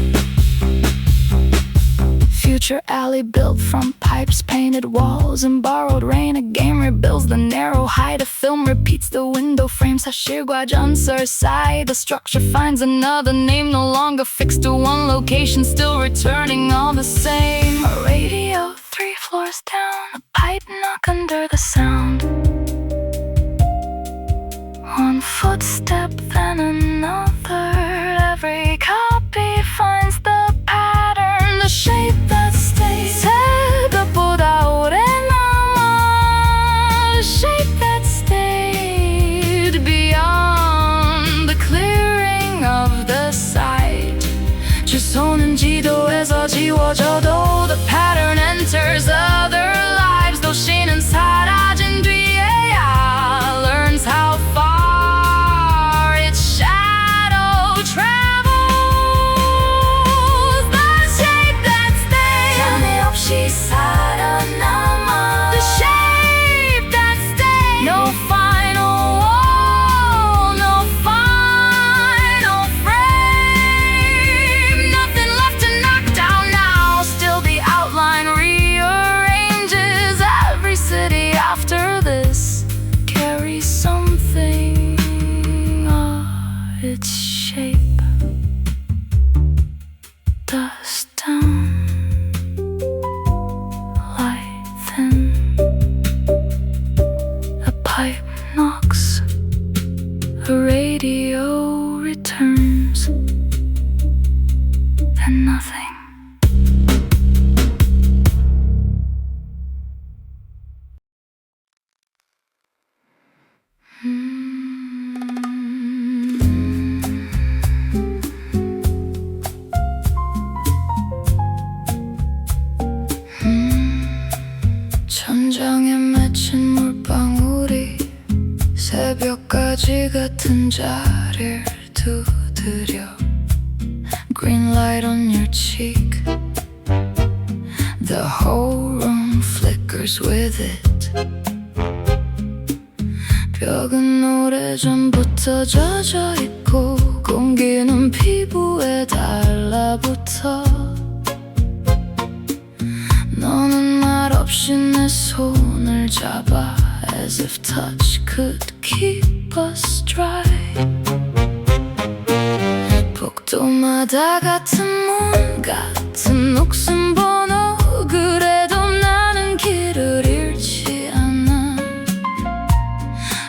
picture alley built from pipes, painted walls, and borrowed rain. A game rebuilds the narrow height. A film repeats the window frames. 사실과 전설 사이 the structure finds another name. No longer fixed to one location, still returning all the same. A radio 3 floors down, a pipe knock under the sound. One footstep, then another. Every copy finds the pattern, the shape that stays. 새벽보다 오래 남아. The shape that stayed beyond the clearing of the site. 주소는 지도에서 지워져도 the pattern enters other lives. 도시는 사라진 뒤에야 learns how far its shadow travels. The shape that stays 잠이 없이 살아남아. The shape that stays no final wall, no final frame. Nothing left to knock down now. Still the outline rearranges. Every city after this carries something of its shape. Dust down, light thin. A pipe knocks, a radio returns, and nothing. 천장에 맺힌 물방울이 새벽까지 같은 자리를 두드려. Green light on your cheek. The whole room flickers with it. 벽은 오래전부터 젖어있고 공기는 피부에 달라붙어. 너는 말없이 내 손을 잡아 as if touch could keep us dry. 복도마다 같은 문 같은 녹슨 번호. 그래도 나는 길을 잃지 않아.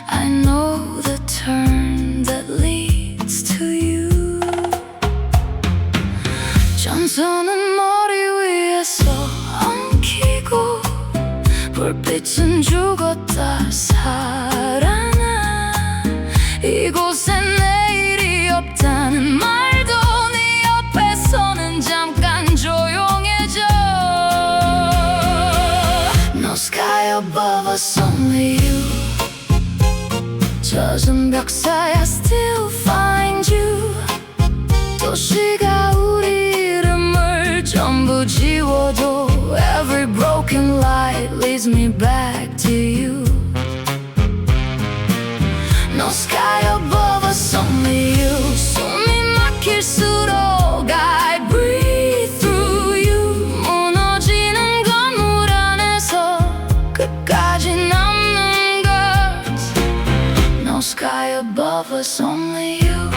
I know the turn that leads to you. 전선은 머리 위에서 엉키고 불빛은 죽었다 살아나. 이곳엔 내일이 없다는 말도 네 옆에서는 잠깐 조용해져. No sky above us, only you. 젖은 벽 사이 I still find you. 도시가 우리 이름을 전부 지워도 every broken light leads me back to you. No sky above us, only you. 숨이 막힐수록 I breathe through you. 무너지는 건물 안에서 끝까지 남는 것. No sky above us, only you.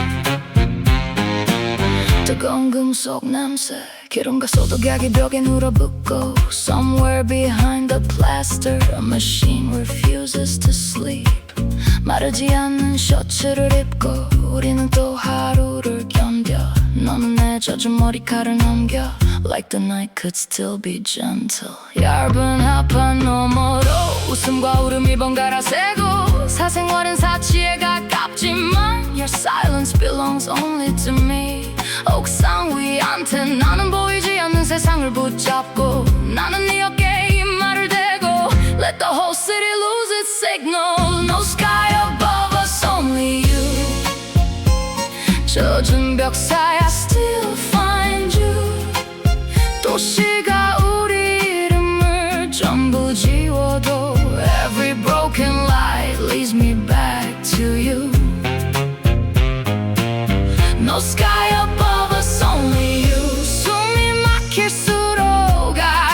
뜨거운 금속 냄새. 기름과 소독약이 벽에 눌어붙고. Somewhere behind the plaster a machine refuses to sleep. 마르지 않는 셔츠를 입고 우리는 또 하루를 견뎌. 너는 내 젖은 머리카락을 넘겨. Like the night could still be gentle. 얇은 합판 너머로 웃음과 울음이 번갈아 새고. 사생활은 사치에 가깝지만 Your silence belongs only to me. 옥상 위한테 나는 보이지 않는 세상을 붙잡고. 나는 네 어깨에 이마를 대고. Let the whole city lose its signal. No sky above us, only you. 젖은 벽 사이 I still find you. 도시가 우리 이름을 전부 지워도 every broken light leads me back to you. No sky above us, only you. 숨이 막힐수록 I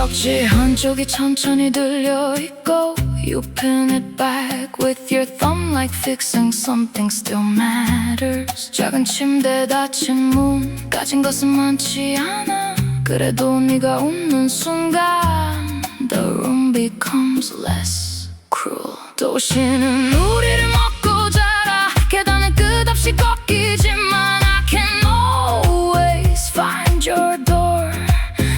억지 한쪽이 천천히 들려있고 You pin it back with your thumb like fixing something still matters. 작은 침대 닫힌 문 까진 것은 많지 않아. 그래도 네가 웃는 순간 The room becomes less cruel. 도시는 우리를 먹고 자라. 계단은 끝없이 꺾이지만 I can always find your door.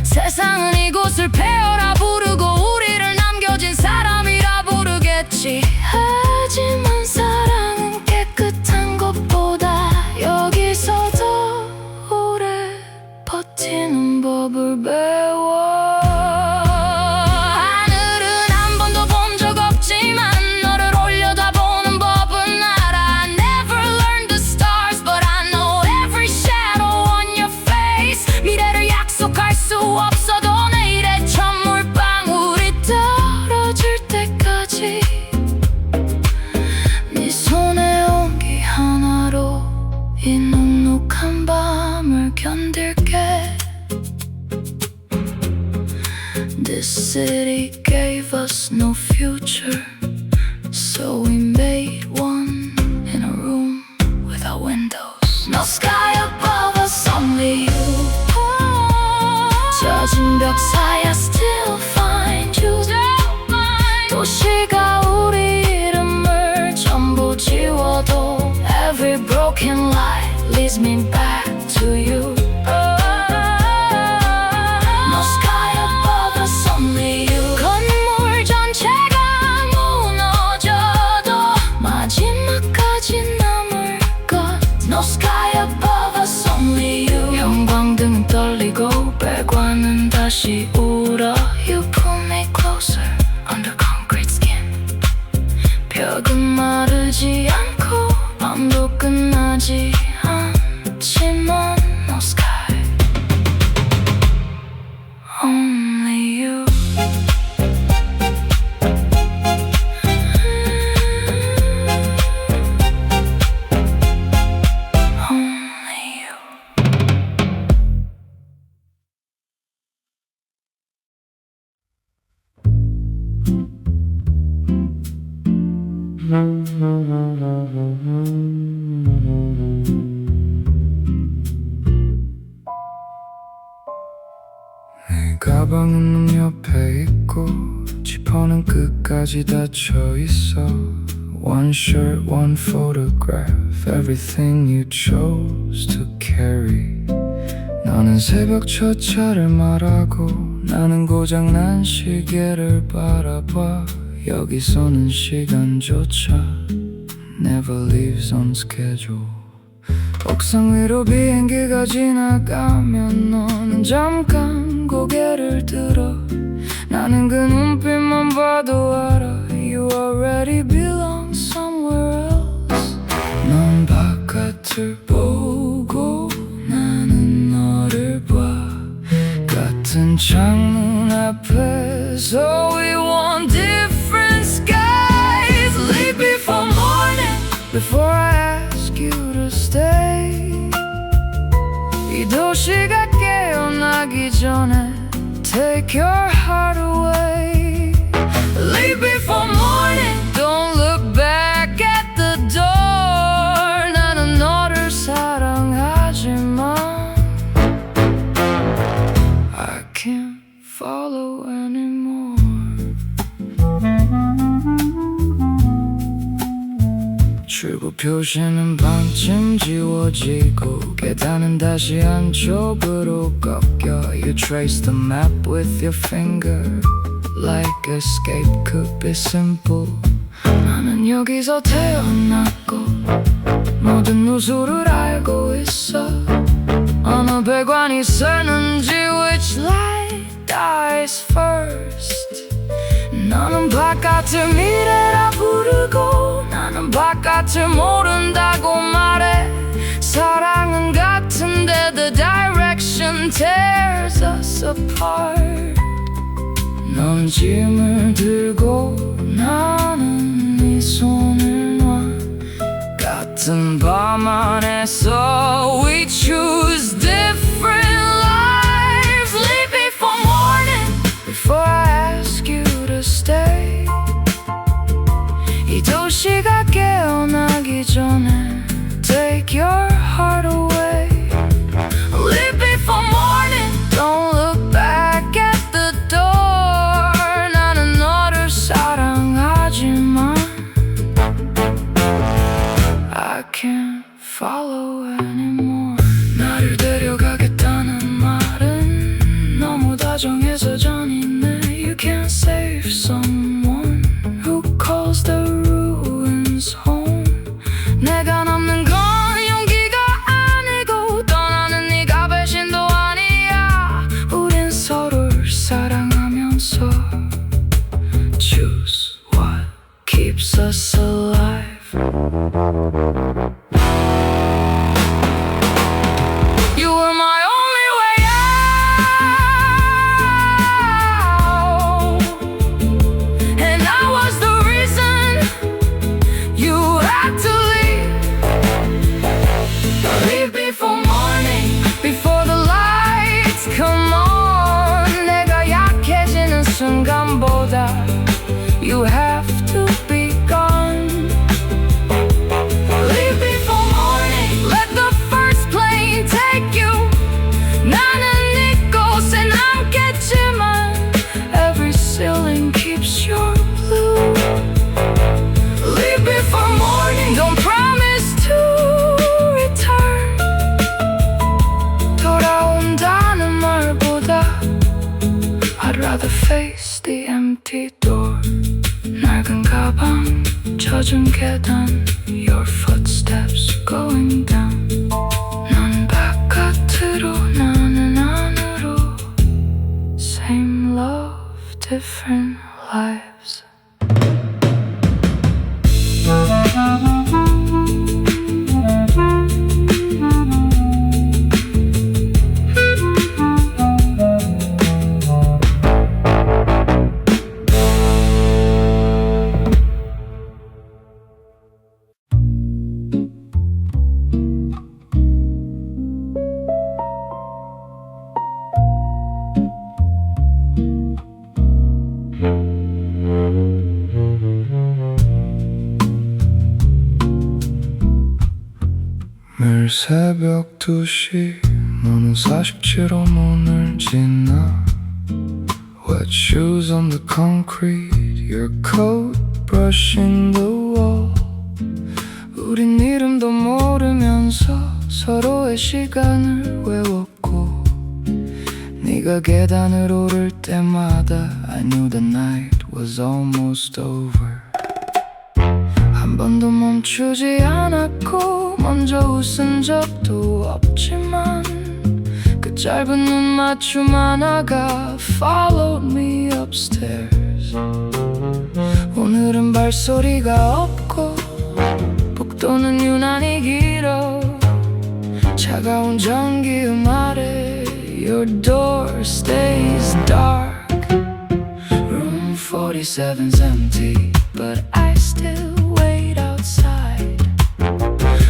세상은 이곳을 폐허라 부르고 우리를 남겨진 사람이라 부르겠지. 하지만 사랑은 깨끗한 것보다 여기서 더 오래 버티는 법을 배워. 하늘은 한 번도 본 적 없지만 너를 올려다보는 법은 알아. I never learned the stars but I know every shadow on your face. 미래를 약속할 수 없어도 내일의 첫 물방울이 떨어질 때까지 네 손에 온기 하나로 이 눅눅한 밤을 견딜게. This city gave us no future, so we made one in a room without windows. No sky above us, only you. 젖은 벽 사이 I still find you. 도시가 우리 이름을 전부 지워도 Every broken light leads me back to you. No sky above us, only you. 건물 전체가 무너져도 마지막까지 남을 것. No sky above us, only you. 형광등은 떨리고 배관은 다시 울어. You pull me closer under concrete skin. 벽은 마르지 않고 밤도 끝나지 않지만 No sky, only you. Only you. 내 가방은 문 옆에 있고 지퍼는 끝까지 닫혀 있어. One shirt, one photograph, everything you chose to carry. 나는 새벽 첫 차를 말하고 나는 고장난 시계를 바라봐. 여기서는 시간조차 never leaves on schedule. 옥상 위로 비행기가 지나가면 너는 잠깐 고개를 들어. 나는 그 눈빛만 봐도 알아. You already belong somewhere else. 넌 바깥을 보고 나는 너를 봐. 같은 창문 앞에서 We want different skies. Leave before morning, before I ask you to stay. 이 도시가 깨어나기 전에 Take your heart away. Leave before morning, don't look back at the door. 나는 너를 사랑하지만 I can't follow anymore. 출구 표시는 반쯤 지워지고 계단은 다시 안쪽으로 꺾여. You trace the map with your finger like escape could be simple. 나는 여기서 태어났고 모든 누수를 알고 있어. 어느 배관이 새는지 which light dies first. 너는 바깥을 미래라 부르고 나는 바깥을 모른다고 말해. 사랑은 같은데 the direction tears us apart. 넌 짐을 들고 나는 네 손을 놔. 같은 밤 안에서 we choose different lives. Leave before morning, before can't save someone who calls the ruins home. 내가 남는 건 용기가 아니고 떠나는 네가 배신도 아니야. 우린 서로를 사랑하면서 choose what keeps us alive. You were my only way out, and I was the reason you had to leave. Leave before morning, before the lights come on. 내가 약해지는 순간보다 you have to be gone. Leave before morning, let the first plane take you. 나는 이곳에 남겠지만 every ceiling keeps your blue. Leave before morning, don't promise to return. 돌아온다는 말보다 I'd rather face the empty door. 낡은 가방, 젖은 계단, your footsteps going down. 넌 바깥으로, 나는 안으로. Same love, different lives. 매일 새벽 2시 너는 47호 문을 지나. Wet shoes on the concrete, your coat brushing the wall. 우린 이름도 모르면서 서로의 시간을 외웠고, 네가 계단을 오를 때마다 I knew the night was almost over. 한 번도 멈추지 않았고 먼저 웃은 적도 없지만 그 짧은 눈 맞춤 하나가 followed me upstairs. 오늘은 발소리가 없고 복도는 유난히 길어. 차가운 전기음 아래 your door stays dark. Room 47's empty but I still wait outside.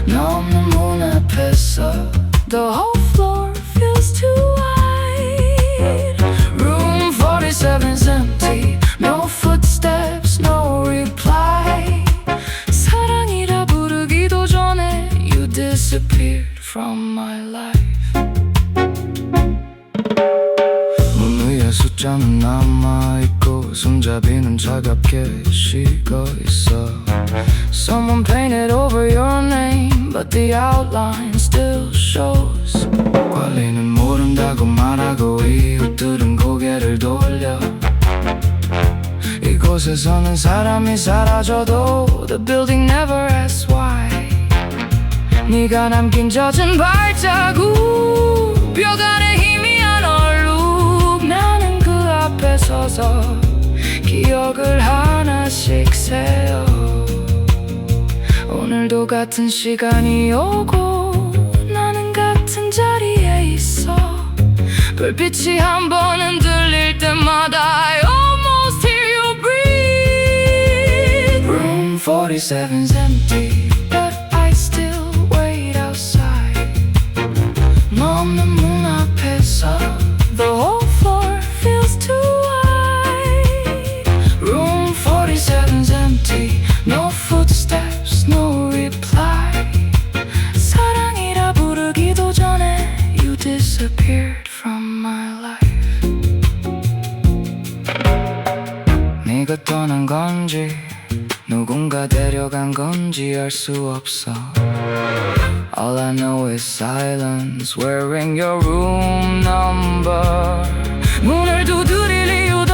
너 없는 문 앞에서 the whole floor feels too wide. Room 47's empty, no footsteps, no reply. 사랑이라 부르기도 전에 you disappeared from my life. 문 위에 숫자는 남아있고 손잡이는 차갑게 식어있어. Someone painted over your name but the outline still shows. 관리는 모른다고 말하고 이웃들은 고개를 돌려. 이곳에서는 사람이 사라져도 the building never asks why. 네가 남긴 젖은 발자국, 벽 안에 희미한 얼룩. 나는 그 앞에 서서 기억을 하나씩 세어. 오늘도 같은 시간이 오고 나는 같은 자리에 있어. 불빛이 한 번 흔들릴 때마다 I almost hear you breathe. Room 47's empty but I still wait outside. 너 없는 문 앞에서 the whole floor feels too wide. Room 47's empty, no footsteps, no reply. 사랑이라 부르기도 전에 you disappeared from my life. 네가 떠난 건지 누군가 데려간 건지 알 수 없어. All I know is silence, wearing your room number. 문을 두드릴 이유도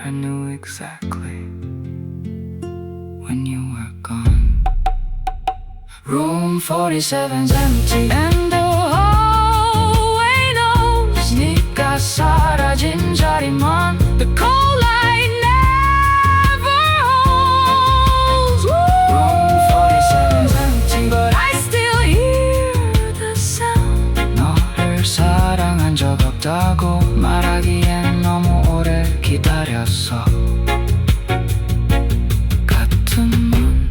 I knew exactly when you were gone. Room 47's empty and the hallway knows 네가 사라진 자리만 The cold light never holds. Room 47's empty but I still hear the sound. 너를 사랑한 적 없다고 말하기엔 너무 오래 기다렸어. 같은 문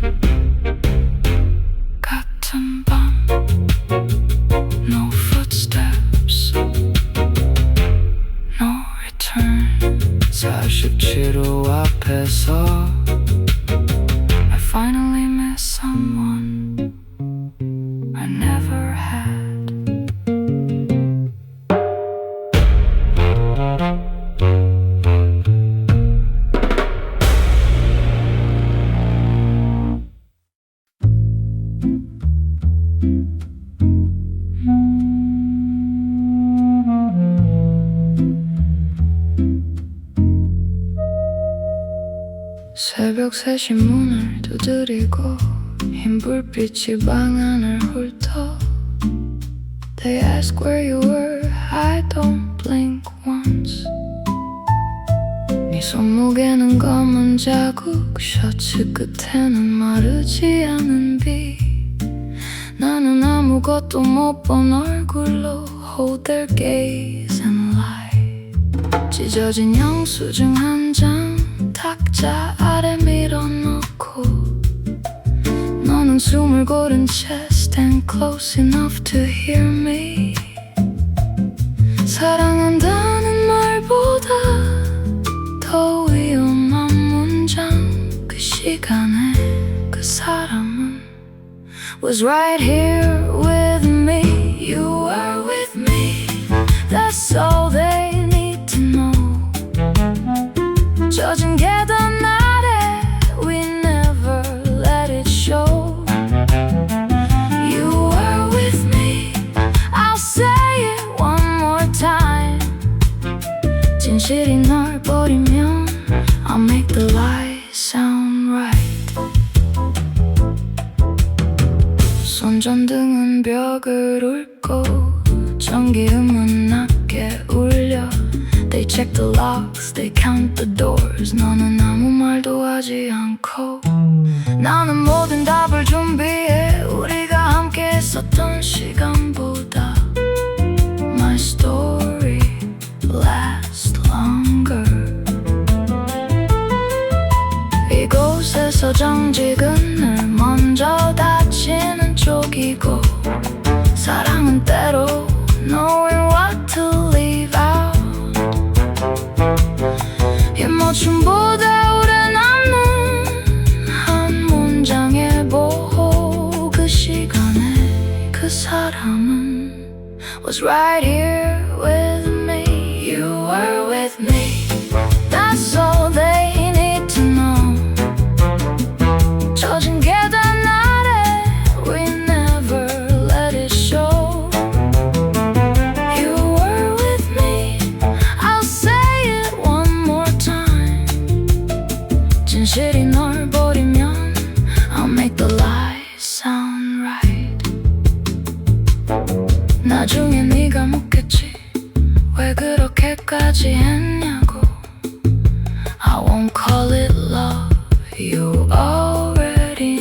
같은 밤 No footsteps No return 47호 앞에서 I finally met someone I never had. 새벽 3시 문을 두드리고 흰 불빛이 방 안을 훑어 They ask where you were, I don't blink once. 네 손목에는 검은 자국, 셔츠 끝에는 마르지 않은 비. 나는 아무것도 못 본 얼굴로 hold their gaze and lie. 찢어진 영수증 한 장 탁자 아래 밀어넣고 너는 숨을 고른 채 stand close enough to hear me. 사랑한다는 말보다 더 위험한 문장. 그 시간에 그 사람은 was right here with me. You were with me. That's all they need to know. 젖은 계단 아래 we never let it show. You were with me. I'll say it one more time. 진실이 널 버리면 I'll make the lie sound right. 손전등은 벽을 울고 전기음은 낮게 울려. They check the locks, they count the doors. 너는 아무 말도 하지 않고 나는 모든 답을 준비해. 우리가 함께 했었던 시간보다 My story lasts longer. 이곳에서 정직은 늘 먼저 다치는 쪽이고 사랑은 때로 knowing what to leave out. 입맞춤보다 오래 남는 한 문장의 보호. 그 시간에 그 사람은 was right here with me. You were with me. That's all they need to know. 젖은 계단 아래 we never let it show. You were with me. I'll say it one more time. 진실이 널 버리면 I'll make the lie sound right. 나중에 네가 묻겠지 왜 그렇게까지 했냐고. I won't call it love. You already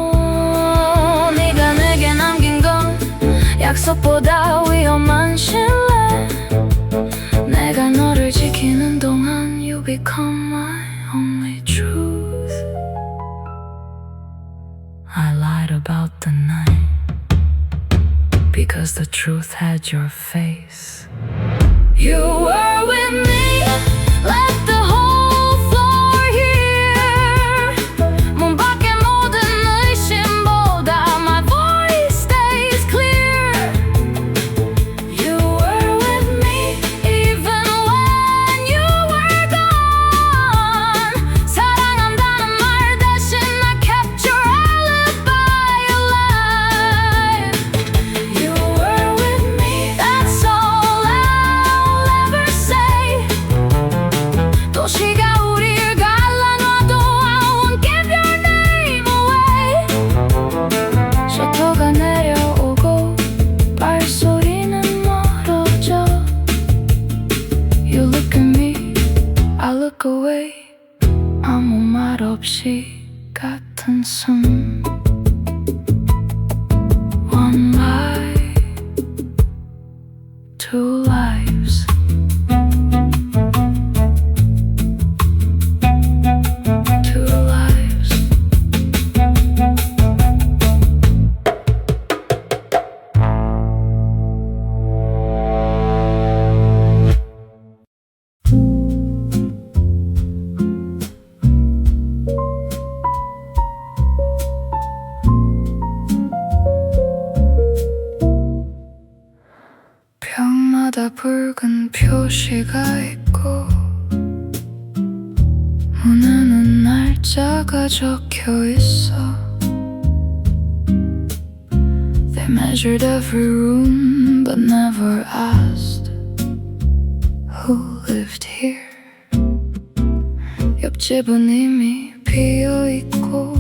know. 네가 내게 남긴 건 약속보다 위험한 신뢰. 내가 너를 지키는 동안 You become my only truth. I lied about the night because the truth had your face. You were with me. Let the whole floor hear. 문 밖의 모든 의심보다 my voice stays clear. You were with me even when you were gone. 사랑한다는 말 대신 I kept your alibi alive. You were with me. That's all I'll ever say. 도시가 우릴 갈라놔도 I won't give your name away. 셔터가 내려오고 발소리는 멀어져. You look at me, I look away. 아무 말 없이 같은 숨. One life, two lives. Two lives. 벽마다 붉은 표시가 있고 문에는 날짜가 적혀 있어. They measured every room but never asked who lived here. 옆집은 이미 비어있고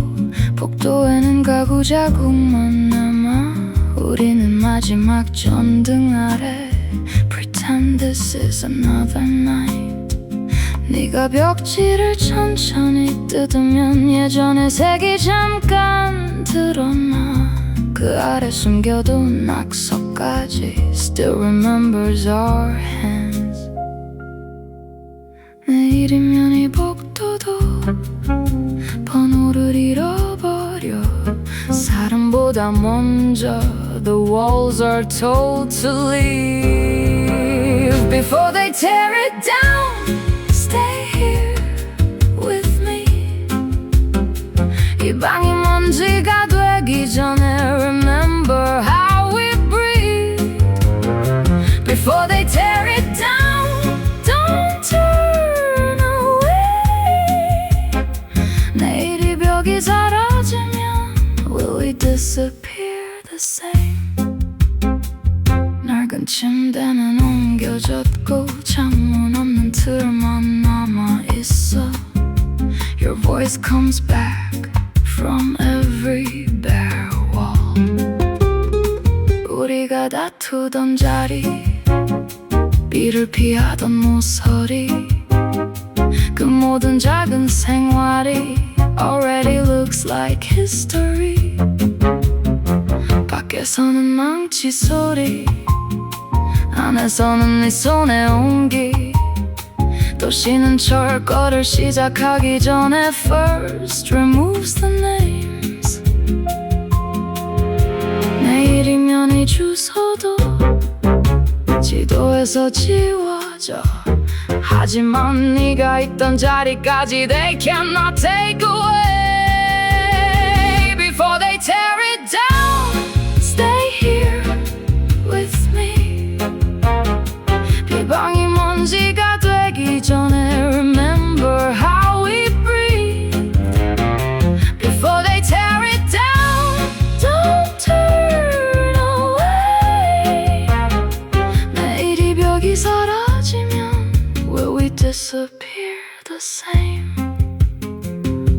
복도에는 가구 자국만 남아. 우리는 마지막 전등 아래 Pretend this is another night. 네가 벽지를 천천히 뜯으면 예전의 색이 잠깐 드러나. 그 아래 숨겨둔 낙서까지 Still remembers our hands. 내일이면 이 복도도 번호를 잃어버려. 사람보다 먼저 The walls are told to leave. Before they tear it down, stay here with me. 이 방이 먼지가 되기 전에 Remember how we breathe. Before they tear it down, don't turn away. 내일이 벽이 사라지면 Will we disappear the same? 낡은 침대는 옮겨졌고 창문 없는 틀만 남아있어. Your voice comes back from every bare wall. 우리가 다투던 자리, 비를 피하던 모서리, 그 모든 작은 생활이 Already looks like history. 밖에서는 망치 소리, 안에서는 네 손의 온기. 도시는 철거를 시작하기 전에 First removes the names. 내일이면 이 주소도 지도에서 지워져. 하지만 네가 있던 자리까지 They cannot take away. Before they tear it down, stay here with me. 비방이 먼지가 되기 전에 Remember how we breathe. Before they tear it down, don't turn away. 내일이 벽이 사라지면 Will we disappear the same?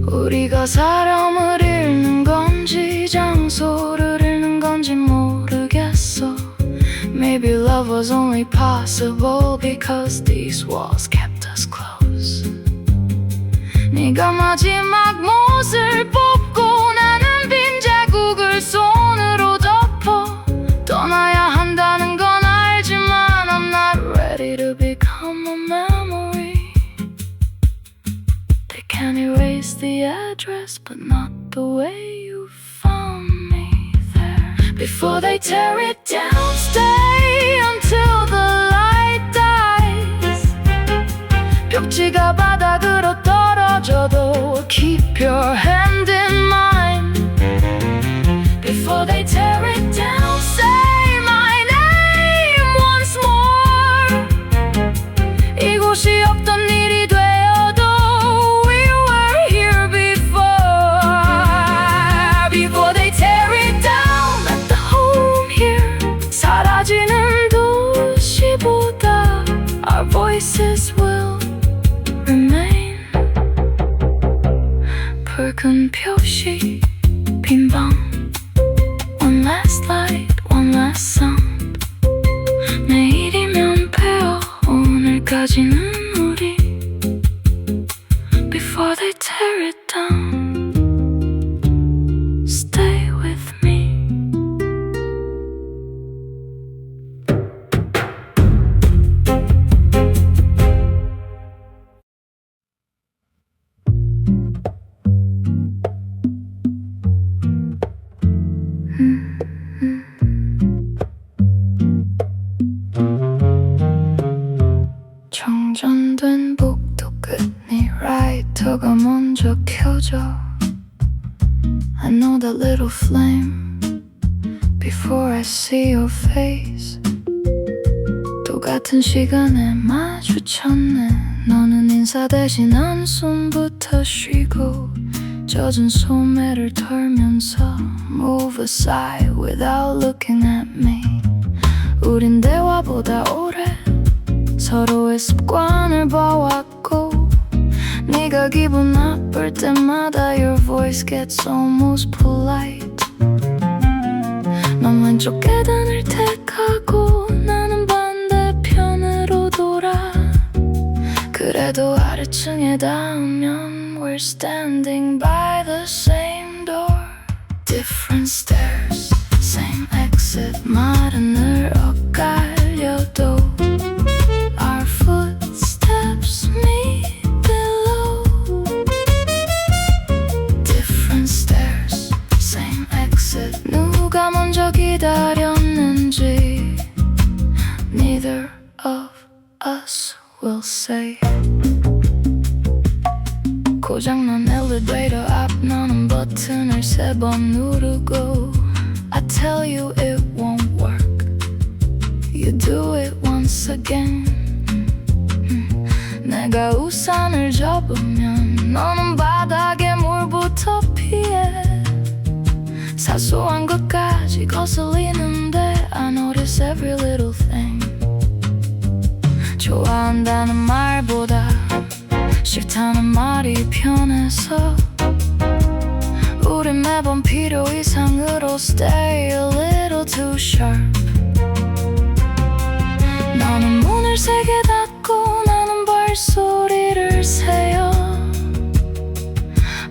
우리가 사람을 잃는 건지 장소를 잃는 건지 모르겠어. Maybe love was only possible because these walls kept us close. 네가 마지막 못을 뽑고 나는 빈 자국을 손으로 덮어. 떠나야 한다는 건 알지만 I'm not ready to become a memory. They can erase the address but not the way you found me there. Before they tear it down, stay until the light dies. 벽지가 바닥으로 떨어져도 Keep your hand in mine. Before they tear it down, say my name once more. 이곳이 없던 일이 되어도 We were here before. Before they tear it down, let the home here 사라지는 도시보다 Our voices will remain. 큰 표시 빈 방 One last light, one last sound 내일이면 배워 오늘까지는 우리 Before they tear it down Stay with me 정전된 복도 끝니 라이터가 먼저 켜져 I know that little flame Before I see your face 똑같은 시간에 마주쳤네 너는 인사 대신 한숨부터 쉬고 젖은 소매를 털면서 Move aside without looking at me 우린 대화보다 오래 서로의 습관을 봐왔고 네가 기분 나쁠 때마다 Your voice gets almost polite 넌 왼쪽 계단을 택하고 나는 반대편으로 돌아 그래도 아래층에 닿으면 We're standing by the same door Different stairs, same exit 말은 늘 엇갈려도 Our footsteps meet below Different stairs, same exit 누가 먼저 기다렸는지 Neither of us will say 고장난 엘리베이터 앞 너는 버튼을 3번 누르고 I tell you it won't work You do it once again 내가 우산을 접으면 너는 바닥에 물부터 피해 사소한 것까지 거슬리는데 I notice every little thing 좋아한다는 말보다 싫다는 말이 편해서 우린 매번 필요 이상으로 Stay a little too sharp 너는 문을 세게 닫고 나는 발소리를 세요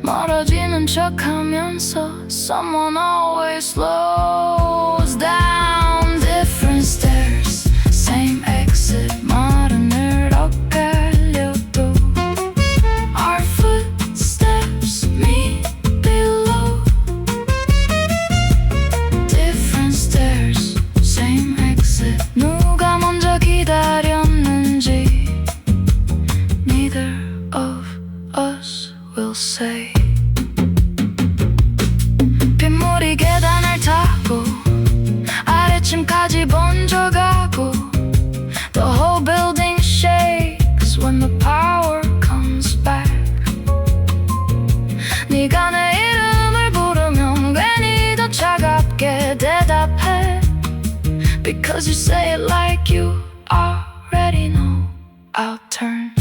멀어지는 척하면서 Someone always slows down Different stairs, same exit 말은 늘 엇갈려도 Our footsteps meet below Different stairs, same exit 누가 먼저 기다렸는지 Neither of us will say 빗물이 계단을 타고 아래층까지 번져가고 The whole building shakes when the power comes back 네가 내 이름을 부르면 괜히 더 차갑게 대답해 Because you say it like you already know I'll turn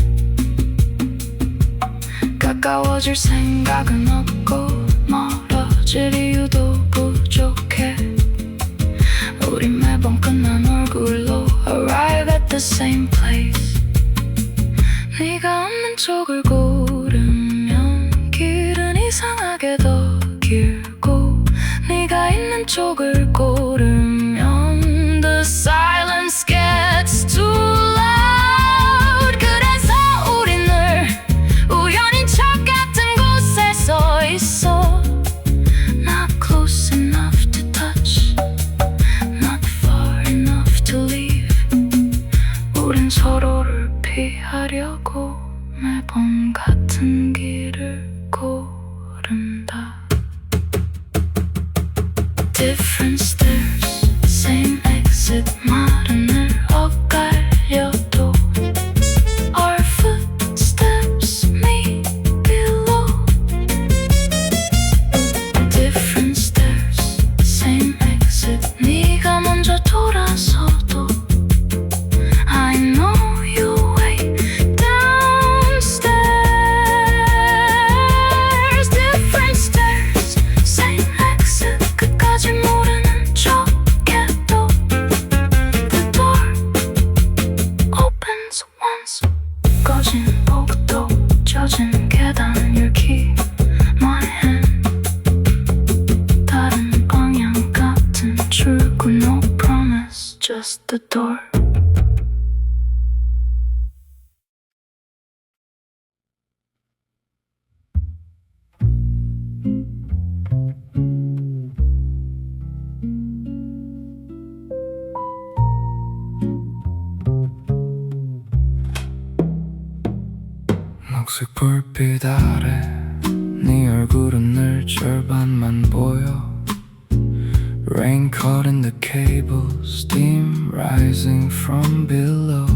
가까워질 생각은 없고 멀어질 이유도 부족해 우리 매번 끝난 얼굴로 Arrive at the same place 네가 없는 쪽을 고르면 길은 이상하게 더 길고 네가 있는 쪽을 고르면 The silence gets too loud 그래서 우린 늘 우연인 척 같은 곳에 서 있어 Not close enough to touch Not far enough to leave 우린 서로를 피하려고 매번 같은 길을 고른다 Different stairs, same exit 말은 늘 엇갈려도 Our footsteps meet below Different stairs, same exit 네가 먼저 돌아서도 I know you wait downstairs 펴진 계단 Your key, my hand 다른 방향 같은 출구 No promise, just the door 녹색 불빛 아래 네 얼굴은 늘 절반만 보여 Rain caught in the cable Steam rising from below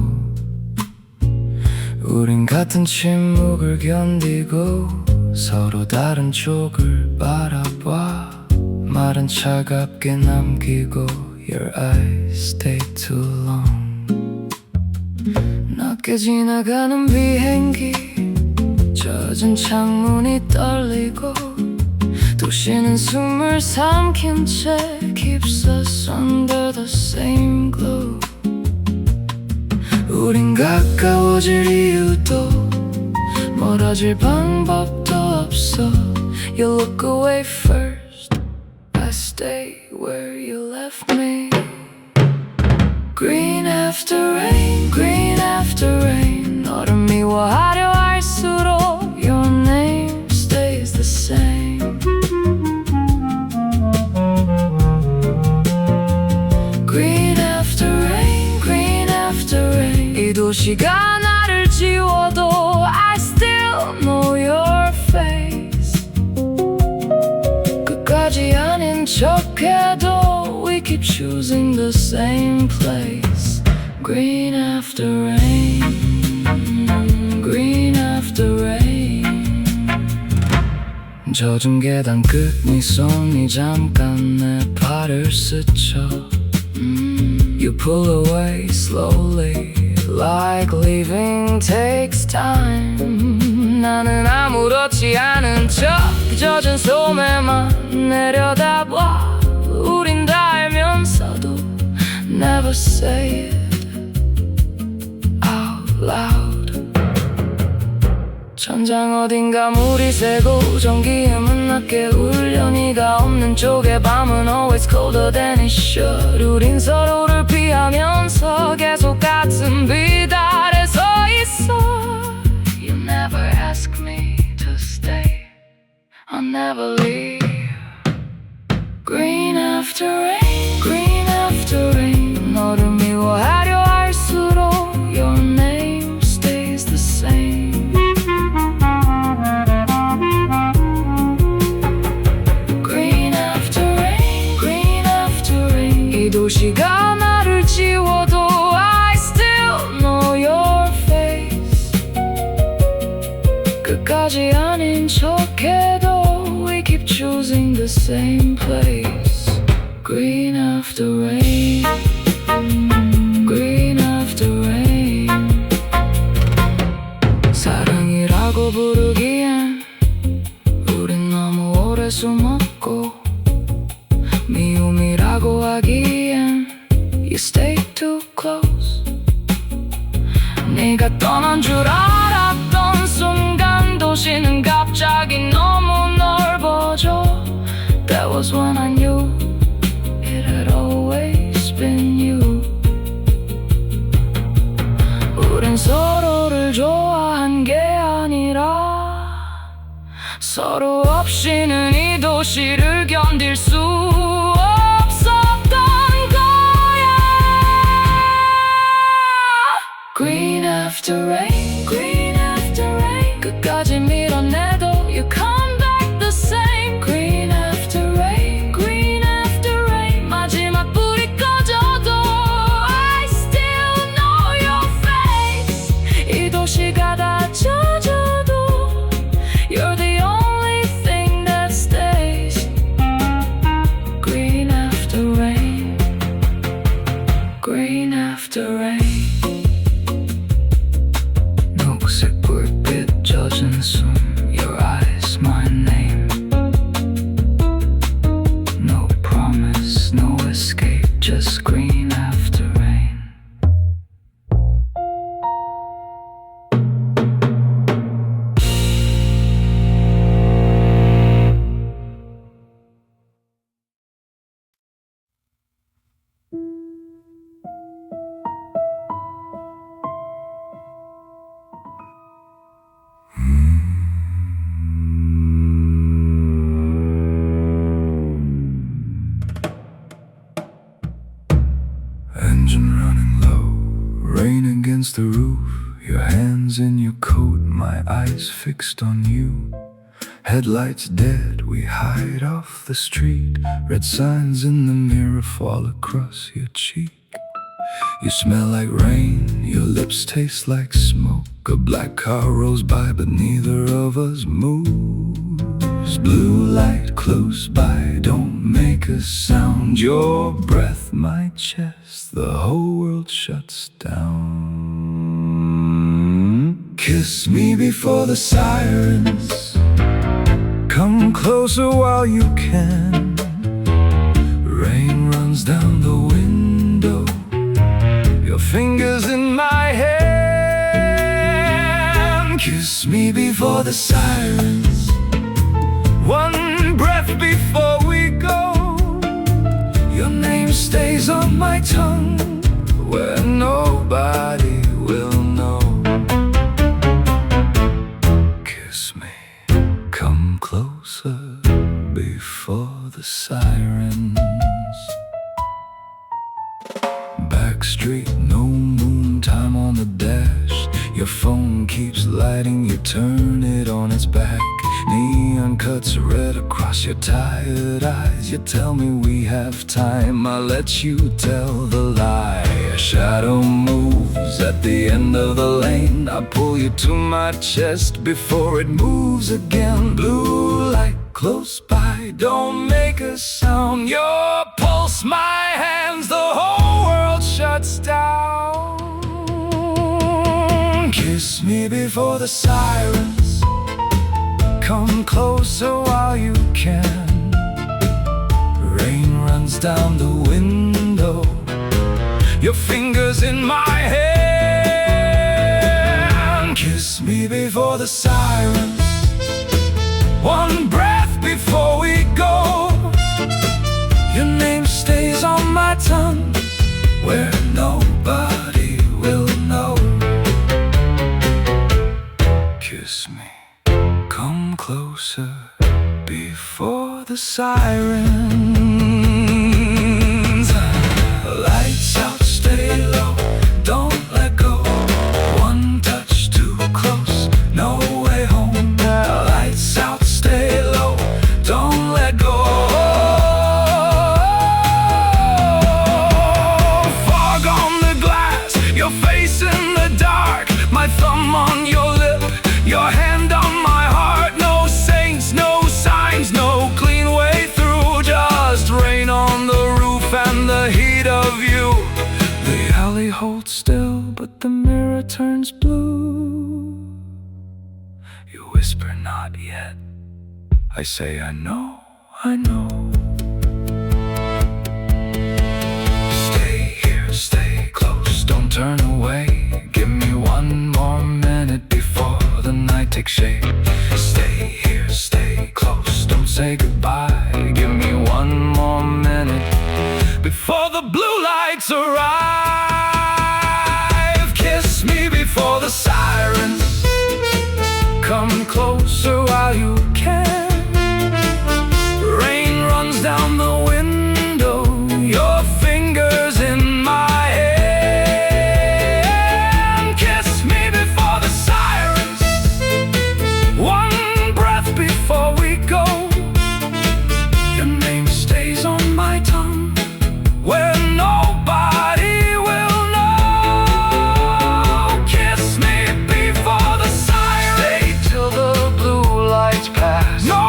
우린 같은 침묵을 견디고 서로 다른 쪽을 바라봐 말은 차갑게 남기고 Your eyes stay too long 낮게 지나가는 비행기 젖은 창문이 떨리고 도시는 숨을 삼킨 채 Keeps us under the same glow 우린 가까워질 이유도 멀어질 방법도 없어 You look away first I stay where you left me Green after rain, green after rain 너를 미워하려 할수록 Your name stays the same Green after rain, green after rain 이 도시가 나를 지워도 I still know your face 끝까지 아닌 척해도 We keep choosing the same place Green after rain Green after rain 젖은 계단 끝 네 손이 잠깐 내 팔을 스쳐 You pull away slowly Like leaving takes time 나는 아무렇지 않은 척 젖은 소매만 내려다봐 우린 다 알면서도 Never say it out loud 천장 어딘가 물이 새고 전기음은 낮게 울려 네가 없는 쪽의 밤은 always colder than it should 우린 서로를 피하면서 계속 같은 빛 아래 서 있어 You never ask me to stay I'll never leave Green after rain, green after rain 너를 미워하려 할수록 Your name stays the same Green after rain, green after rain 이 도시가 나를 지워도 I still know your face 끝까지 아닌 척해도 We keep choosing the same place Green after rain Green after rain 사랑이라고 부르기엔 우린 너무 오래 숨었고 미움이라고 하기엔 You stay too close 네가 떠난 줄 알았던 순간 도시는 갑자기 너무 넓어져 That was when I knew It had always been you 우린 서로를 좋아한 게 아니라 서로 없이는 이 도시를 견딜 수 없었던 거야 Green after rain, green after rain 끝까지 밀어내도 You come back the same Green after rain, green after rain 마지막 불이 꺼져도 I still know your face 이 도시가 다 젖어도 You're the only thing that stays Green after rain Green after rain 녹색 불빛 젖은 숨 the roof, your hands in your coat, my eyes fixed on you. Headlights dead, we hide off the street. Red signs in the mirror fall across your cheek. You smell like rain, your lips taste like smoke. A black car rolls by, but neither of us moves. Blue light close by, don't make a sound. Your breath, my chest, the whole world shuts down. Kiss me before the sirens come closer while you can. Rain runs down the window, your fingers in my hand. Kiss me before the sirens, one breath before we go. Your name stays on my tongue, where nobody will know. Kiss me, come closer before the sirens. Backstreet, no moon, time on the dash. Your phone keeps lighting, you turn it on its back. Neon cuts red across your tired eyes. You tell me we have time, I let you tell the lie. A shadow moves at the end of the lane. I pull you to my chest before it moves again. Blue light close by, don't make a sound. Your pulse, my hands, the whole world shuts down. Kiss me before the sirens come closer while you can. Rain runs down the window, your fingers in my hand. Kiss me before the sirens, one breath before we go. Your name stays on my tongue, where nobody will know. Kiss me, come closer before the sirens. Lights out, stay low, don't let go. One touch too close, no way home. Lights out, stay low, don't let go. Fog on the glass, your face in the dark. My thumb on your lip, your hand on my heart. No saints, no signs, no clean way through. Just rain on the roof and the heat of you. The alley holds still, but the mirror turns blue. You whisper, not yet. I say, I know, I know. Stay here, stay close, don't turn away. Give me one more minute before the night takes shape. Stay here, stay close, don't say goodbye. Give me one more minute before the blue lights arrive. Kiss me before the sirens come closer while you can. Rain runs down the window, your fingers in my hand. Kiss me before the sirens, one breath before we go. Your name stays on my tongue, where nobody will know. Kiss me before the sirens, stay till the blue lights pass. No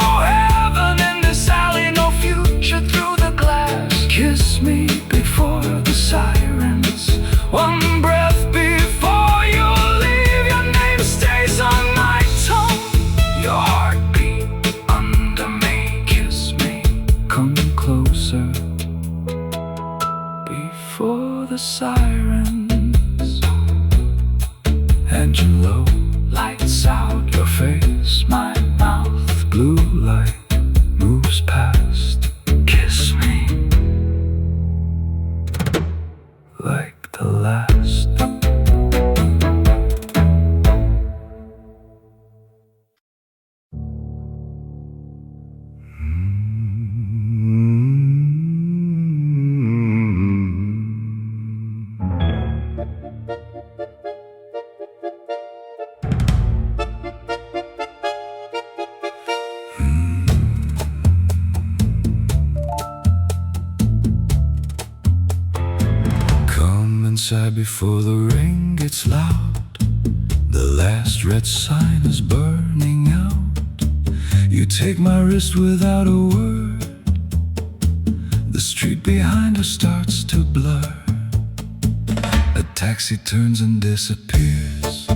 before the rain gets loud. The last red sign is burning out. You take my wrist without a word. The street behind us starts to blur. A taxi turns and disappears.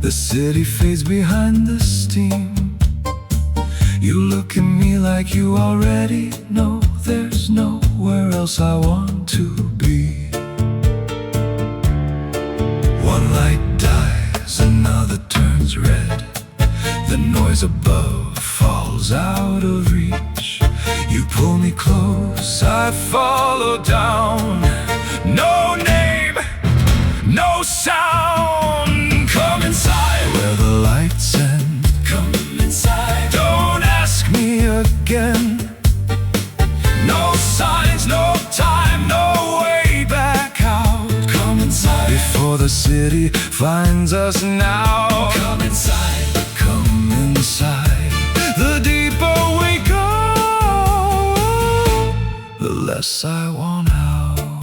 The city fades behind the steam. You look at me like you already know there's nowhere else I want to be. One light dies, another turns red. The noise above falls out of reach. You pull me close, I follow down. No name, no sound. Come inside where the lights end. Come inside. Don't ask me again. No signs, no time, no way back out. Come inside before the city finds us now. Come inside, come inside. The deeper we go, the less I want out.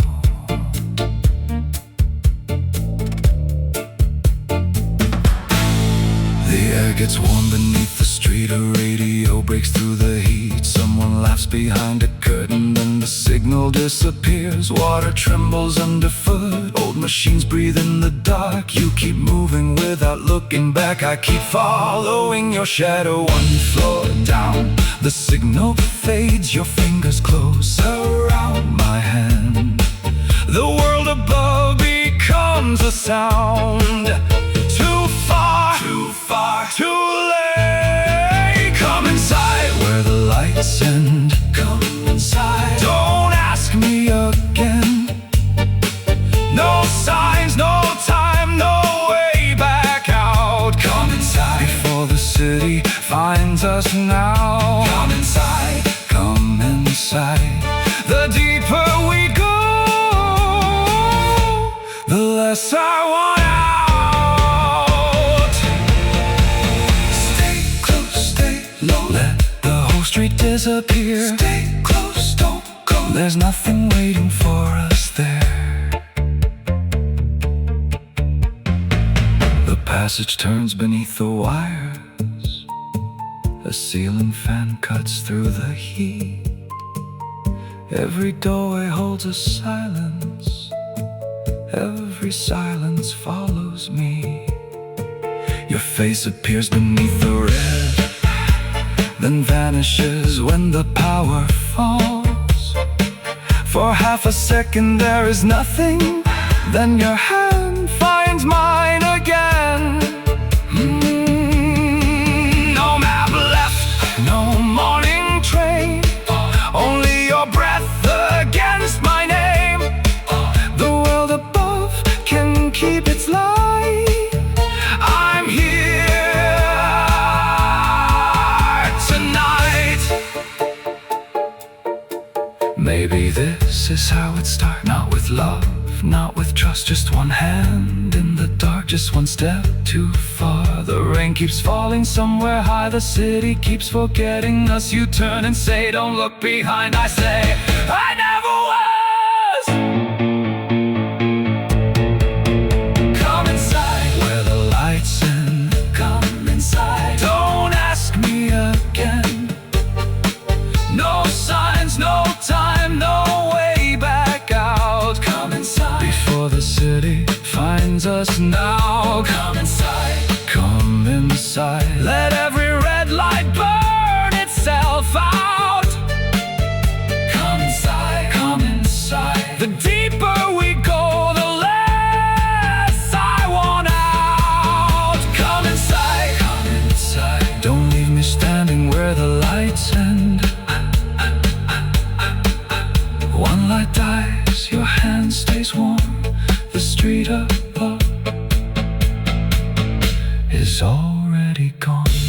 The air gets warm beneath the street. A radio breaks through the heat. Someone laughs behind a curtain, then the signal disappears. Water trembles underfoot. Old machines breathe in the dark. You keep moving without looking back. I keep following your shadow. One floor down, the signal fades. Your fingers close around my hand. The world above becomes a sound. Too far, too far, too late. Come inside where the lights end. Come inside. Don't ask me again. No signs, no time, no way back out. Come inside before the city finds us now. Come inside, come inside. The deeper we go, the less I want out. Stay close, stay low. Let the whole street disappear. Stay close, don't go. There's nothing waiting for us there. The passage turns beneath the wires. A ceiling fan cuts through the heat. Every doorway holds a silence. Every silence follows me. Your face appears beneath the red, then vanishes when the power falls. For half a second there is nothing, then your hand finds mine again. No map left, no morning train, only your breath against my name. The world above can keep its light. I'm here tonight. Maybe this is how it starts. Not with love, not with trust. Just one hand in the dark, just one step too far. The rain keeps falling somewhere high. The city keeps forgetting us. You turn and say, don't look behind. I say, I never was. Come inside where the lights end. Come inside. Don't ask me again. No signs, no time, no way back out. Come inside before the city finds us now. Come inside, come inside. Let every red light burn itself out. Come inside, come inside. The deeper we go, the less I want out. Come inside, come inside. Don't leave me standing where the lights end. One light dies, your hand stays warm. The street above is already gone.